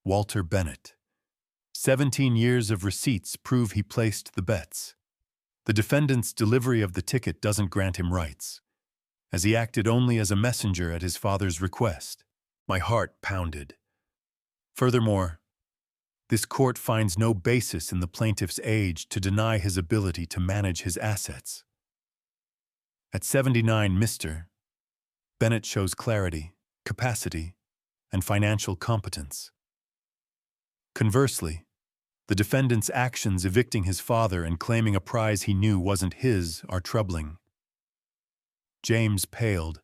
Walter Bennett. 17 years of receipts prove he placed the bets. The defendant's delivery of the ticket doesn't grant him rights, as he acted only as a messenger at his father's request. My heart pounded. Furthermore, this court finds no basis in the plaintiff's age to deny his ability to manage his assets. At 79, Mr. Bennett shows clarity, capacity, and financial competence. Conversely, the defendant's actions evicting his father and claiming a prize he knew wasn't his are troubling. James paled.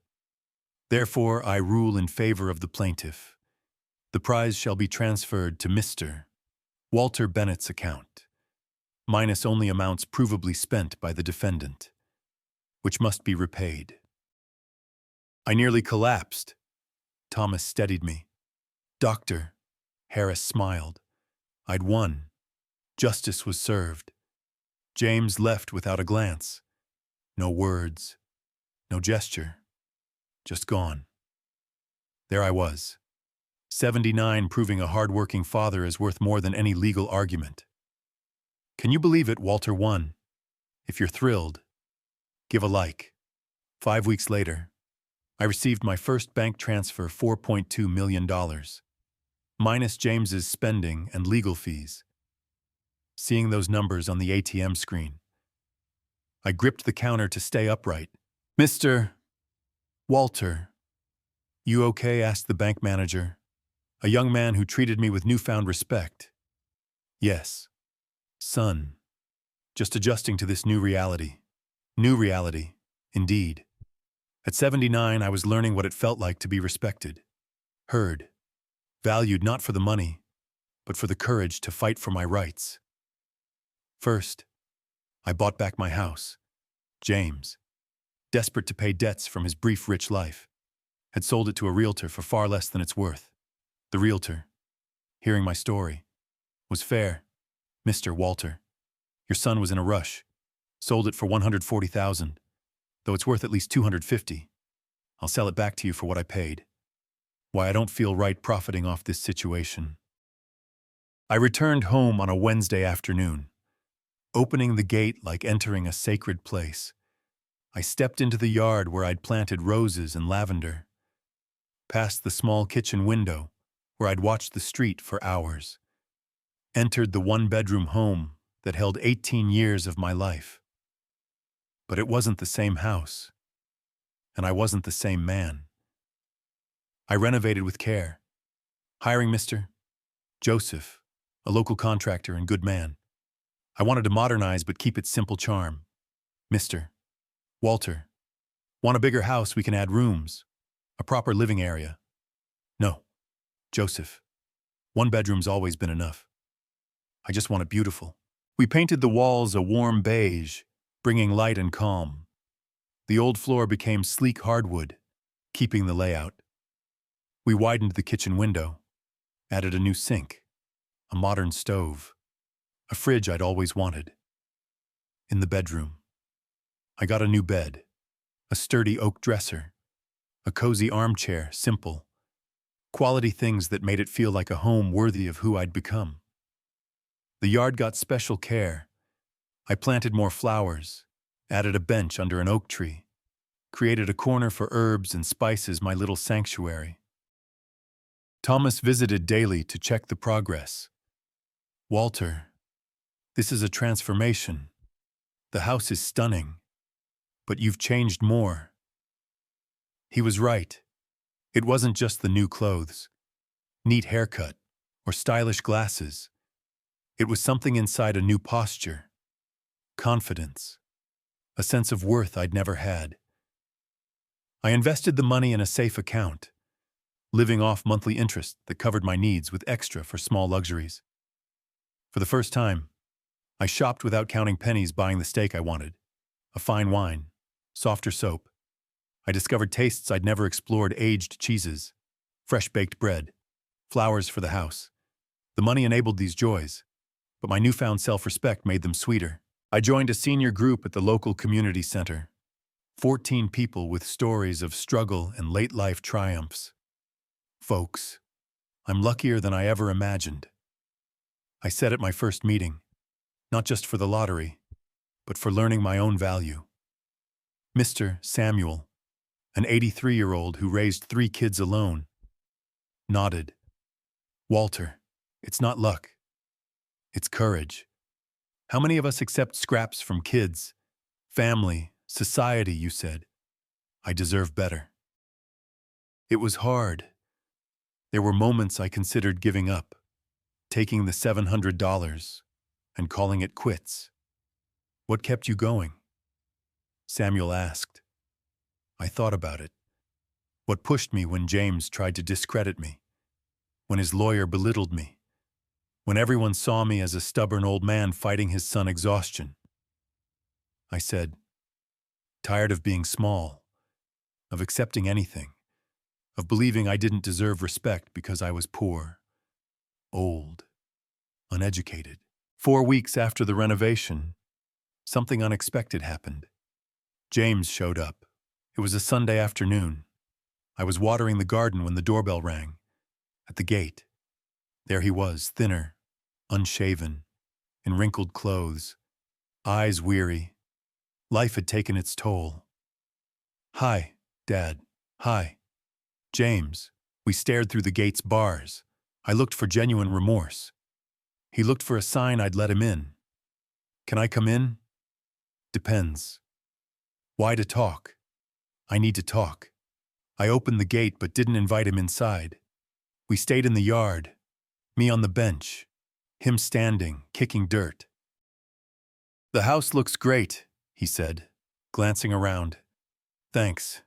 Therefore, I rule in favor of the plaintiff. The prize shall be transferred to Mr. Walter Bennett's account, minus only amounts provably spent by the defendant, which must be repaid. I nearly collapsed. Thomas steadied me. Doctor. Harris smiled. I'd won. Justice was served. James left without a glance. No words. No gesture. Just gone. There I was. 79, proving a hard-working father is worth more than any legal argument. Can you believe it? Walter won. If you're thrilled, give a like. 5 weeks later, I received my first bank transfer, $4.2 million, minus James's spending and legal fees. Seeing those numbers on the ATM screen, I gripped the counter to stay upright. Mr. Walter, you okay? Asked the bank manager, a young man who treated me with newfound respect. Yes, son. Just adjusting to this new reality. New reality, indeed. At 79, I was learning what it felt like to be respected, heard, valued not for the money, but for the courage to fight for my rights. First, I bought back my house. James, desperate to pay debts from his brief rich life, had sold it to a realtor for far less than it's worth. The realtor, hearing my story, was fair. Mr. Walter, your son was in a rush. Sold it for $140,000, though it's worth at least $250. I'll sell it back to you for what I paid. Why, I don't feel right profiting off this situation. I returned home on a Wednesday afternoon. Opening the gate like entering a sacred place, I stepped into the yard where I'd planted roses and lavender, past the small kitchen window where I'd watched the street for hours, entered the one-bedroom home that held 18 years of my life. But it wasn't the same house, and I wasn't the same man. I renovated with care, hiring Mr. Joseph, a local contractor and good man. I wanted to modernize but keep its simple charm. Mr. Walter, want a bigger house? We can add rooms, a proper living area. No, Joseph, one bedroom's always been enough. I just want it beautiful. We painted the walls a warm beige, bringing light and calm. The old floor became sleek hardwood, keeping the layout. We widened the kitchen window, added a new sink, a modern stove, a fridge I'd always wanted. In the bedroom, I got a new bed, a sturdy oak dresser, a cozy armchair, simple, Quality things that made it feel like a home worthy of who I'd become. The yard got special care. I planted more flowers, added a bench under an oak tree, created a corner for herbs and spices, my little sanctuary. Thomas visited daily to check the progress. Walter, this is a transformation. The house is stunning, but you've changed more. He was right. It wasn't just the new clothes, neat haircut, or stylish glasses. It was something inside: a new posture, confidence, a sense of worth I'd never had. I invested the money in a safe account, living off monthly interest that covered my needs with extra for small luxuries. For the first time, I shopped without counting pennies, buying the steak I wanted, a fine wine, softer soap. I discovered tastes I'd never explored: aged cheeses, fresh baked bread, flowers for the house. The money enabled these joys, but my newfound self-respect made them sweeter. I joined a senior group at the local community center. 14 people with stories of struggle and late-life triumphs. Folks, I'm luckier than I ever imagined. I said at my first meeting, not just for the lottery, but for learning my own value. Mr. Samuel, an 83-year-old who raised 3 kids alone, nodded. Walter, it's not luck. It's courage. How many of us accept scraps from kids, family, society, you said? I deserve better. It was hard. There were moments I considered giving up, taking the $700 and calling it quits. What kept you going? Samuel asked. I thought about it. What pushed me when James tried to discredit me, when his lawyer belittled me, when everyone saw me as a stubborn old man fighting his son exhaustion. I said, tired of being small, of accepting anything, of believing I didn't deserve respect because I was poor, old, uneducated. 4 weeks after the renovation, something unexpected happened. James showed up. It was a Sunday afternoon. I was watering the garden when the doorbell rang. At the gate, there he was, thinner, unshaven, in wrinkled clothes, eyes weary. Life had taken its toll. Hi, Dad. Hi. James. We stared through the gate's bars. I looked for genuine remorse. He looked for a sign I'd let him in. Can I come in? Depends. Why to talk? I need to talk. I opened the gate but didn't invite him inside. We stayed in the yard, me on the bench, him standing, kicking dirt. The house looks great, he said, glancing around. Thanks.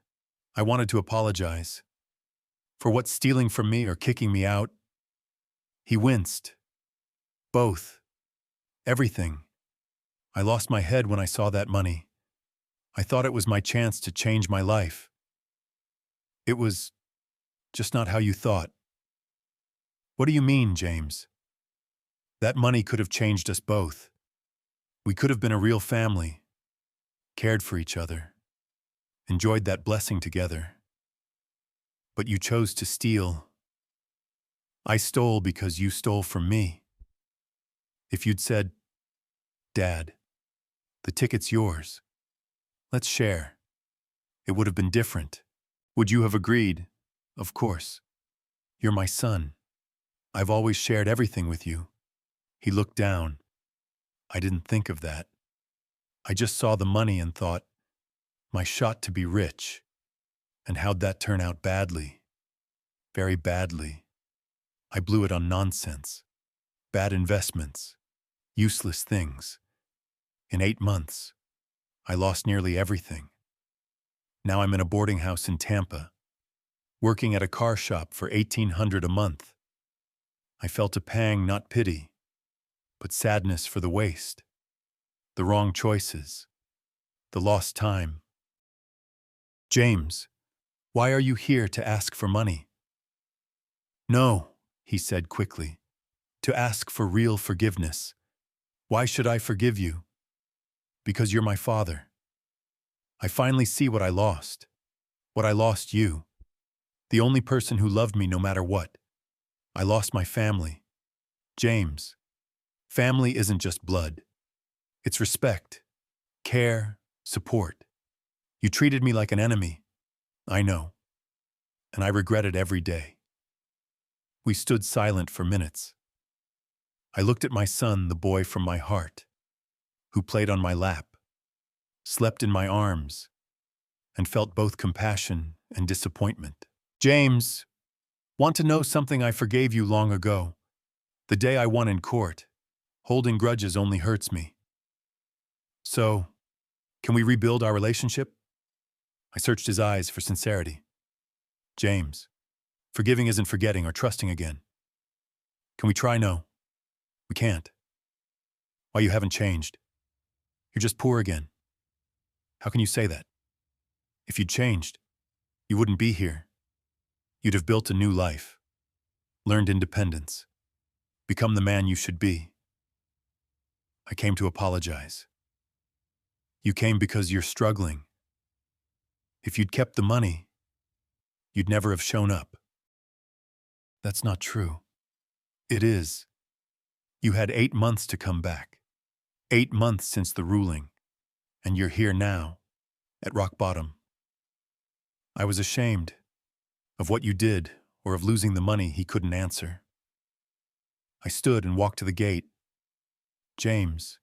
I wanted to apologize. For what, stealing from me or kicking me out? He winced. Both. Everything. I lost my head when I saw that money. I thought it was my chance to change my life. It was just not how you thought. What do you mean, James? That money could have changed us both. We could have been a real family, cared for each other, enjoyed that blessing together. But you chose to steal. I stole because you stole from me. If you'd said, Dad, the ticket's yours, let's share, it would have been different. Would you have agreed? Of course. You're my son. I've always shared everything with you. He looked down. I didn't think of that. I just saw the money and thought, my shot to be rich. And how'd that turn out? Badly. Very badly. I blew it on nonsense, bad investments, useless things. In 8 months, I lost nearly everything. Now I'm in a boarding house in Tampa, working at a car shop for $1,800 a month. I felt a pang, not pity, but sadness for the waste, the wrong choices, the lost time. James, why are you here to ask for money? No, he said quickly, to ask for real forgiveness. Why should I forgive you? Because you're my father. I finally see what I lost you. The only person who loved me no matter what. I lost my family. James, family isn't just blood. It's respect, care, support. You treated me like an enemy. I know. And I regret it every day. We stood silent for minutes. I looked at my son, the boy from my heart, who played on my lap, slept in my arms, and felt both compassion and disappointment. James, want to know something? I forgave you long ago. The day I won in court. Holding grudges only hurts me. So, can we rebuild our relationship? I searched his eyes for sincerity. James, forgiving isn't forgetting or trusting again. Can we try? No. We can't. Why, you haven't changed. You're just poor again. How can you say that? If you'd changed, you wouldn't be here. You'd have built a new life, learned independence, become the man you should be. I came to apologize. You came because you're struggling. If you'd kept the money, you'd never have shown up. That's not true. It is. You had 8 months to come back. 8 months since the ruling, and you're here now, at rock bottom. I was ashamed of what you did or of losing the money he couldn't answer. I stood and walked to the gate. James,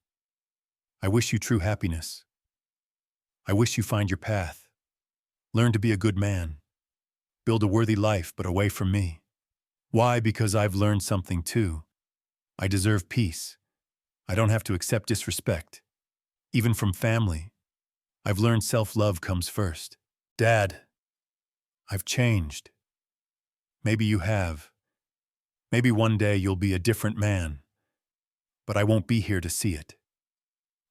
I wish you true happiness. I wish you find your path. Learn to be a good man. Build a worthy life, but away from me. Why? Because I've learned something too. I deserve peace. I don't have to accept disrespect, even from family. I've learned self-love comes first. Dad, I've changed. Maybe you have. Maybe one day you'll be a different man, but I won't be here to see it.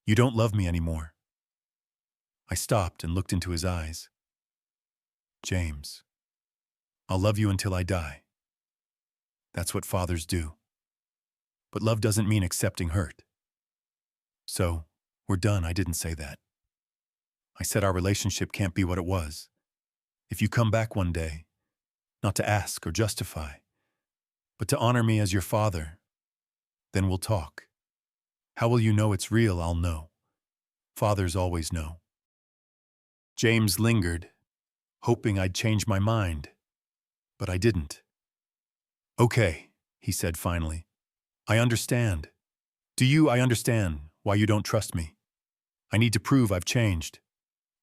You don't love me anymore. I stopped and looked into his eyes. James, I'll love you until I die. That's what fathers do. But love doesn't mean accepting hurt. So, we're done. I didn't say that. I said our relationship can't be what it was. If you come back one day, not to ask or justify, but to honor me as your father, then we'll talk. How will you know it's real? I'll know. Fathers always know. James lingered, hoping I'd change my mind, but I didn't. Okay, he said finally. I understand. I understand why you don't trust me. I need to prove I've changed.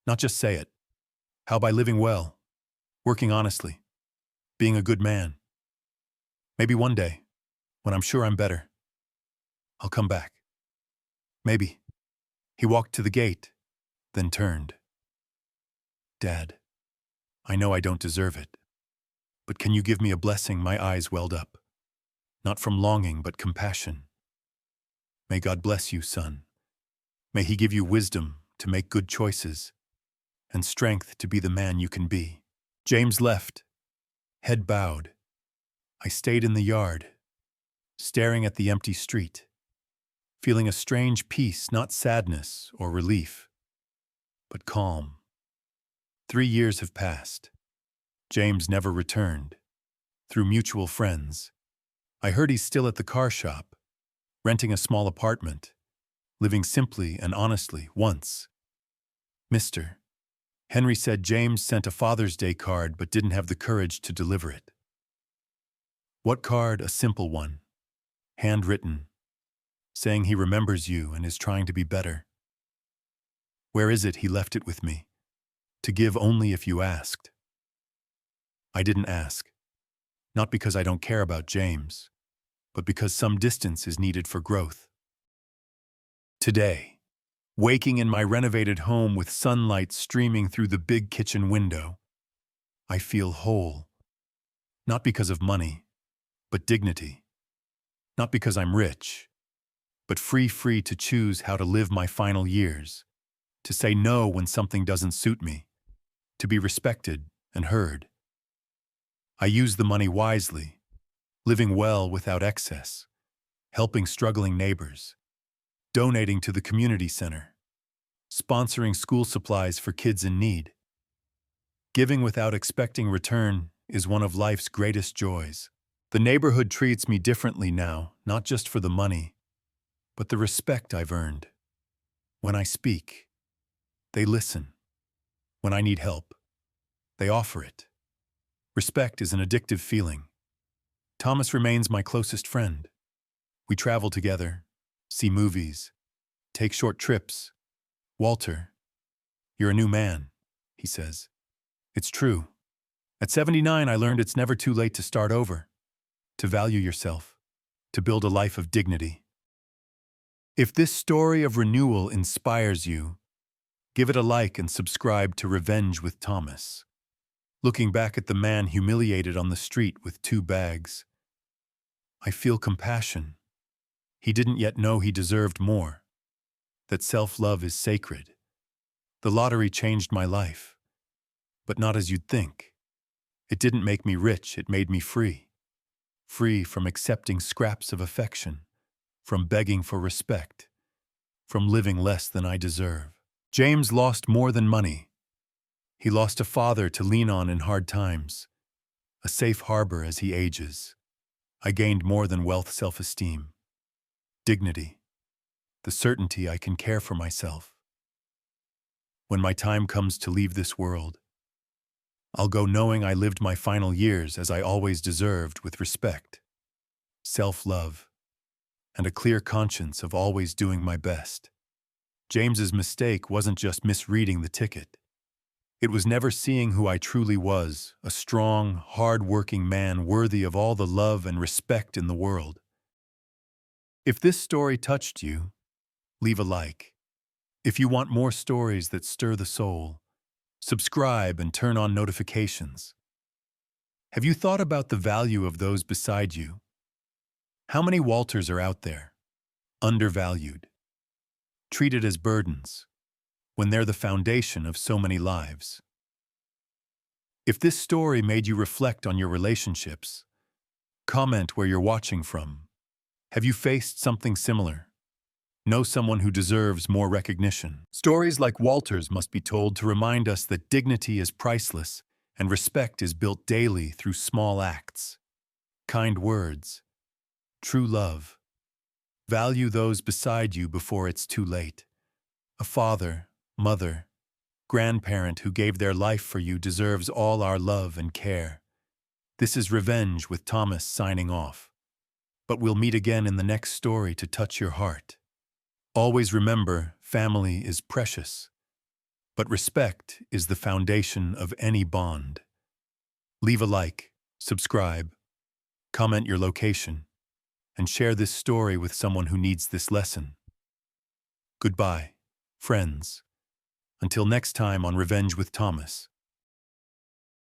Not just say it. How? By living well, working honestly, being a good man. Maybe one day, when I'm sure I'm better, I'll come back. Maybe. He walked to the gate, then turned. Dad, I know I don't deserve it, but can you give me a blessing? My eyes welled up, not from longing but compassion. May God bless you, son. May He give you wisdom to make good choices and strength to be the man you can be. James left, head bowed. I stayed in the yard, staring at the empty street, feeling a strange peace, not sadness or relief, but calm. 3 years have passed. James never returned. Through mutual friends, I heard he's still at the car shop, renting a small apartment, living simply and honestly. Once, Mr. Henry said James sent a Father's Day card but didn't have the courage to deliver it. What card? A simple one, handwritten, saying he remembers you and is trying to be better. Where is it? He left it with me, to give only if you asked. I didn't ask, not because I don't care about James, but because some distance is needed for growth. Today, waking in my renovated home with sunlight streaming through the big kitchen window, I feel whole. Not because of money, but dignity. Not because I'm rich, but free to choose how to live my final years, to say no when something doesn't suit me, to be respected and heard. I use the money wisely, living well without excess, helping struggling neighbors, donating to the community center, sponsoring school supplies for kids in need, giving without expecting return is one of life's greatest joys. The neighborhood treats me differently now, not just for the money, but the respect I've earned. When I speak, they listen. When I need help, they offer it. Respect is an addictive feeling. Thomas remains my closest friend. We travel together, see movies, take short trips. "Walter, you're a new man," he says. It's true. At 79, I learned it's never too late to start over, to value yourself, to build a life of dignity. If this story of renewal inspires you, give it a like and subscribe to Revenge with Thomas. Looking back at the man humiliated on the street with 2 bags, I feel compassion. He didn't yet know he deserved more, that self-love is sacred. The lottery changed my life, but not as you'd think. It didn't make me rich, it made me free. Free from accepting scraps of affection, from begging for respect, from living less than I deserve. James lost more than money. He lost a father to lean on in hard times, a safe harbor as he ages. I gained more than wealth, self-esteem, dignity, the certainty I can care for myself. When my time comes to leave this world, I'll go knowing I lived my final years as I always deserved, with respect, self-love, and a clear conscience of always doing my best. James's mistake wasn't just misreading the ticket. It was never seeing who I truly was, a strong, hard-working man worthy of all the love and respect in the world. If this story touched you, leave a like. If you want more stories that stir the soul, subscribe and turn on notifications. Have you thought about the value of those beside you? How many Walters are out there, undervalued, treated as burdens, when they're the foundation of so many lives? If this story made you reflect on your relationships, comment where you're watching from. Have you faced something similar? Know someone who deserves more recognition? Stories like Walter's must be told to remind us that dignity is priceless and respect is built daily through small acts. Kind words, true love. Value those beside you before it's too late. A father, mother, grandparent who gave their life for you deserves all our love and care. This is Revenge with Thomas signing off. But we'll meet again in the next story to touch your heart. Always remember, family is precious, but respect is the foundation of any bond. Leave a like, subscribe, comment your location, and share this story with someone who needs this lesson. Goodbye, friends. Until next time on Revenge with Thomas.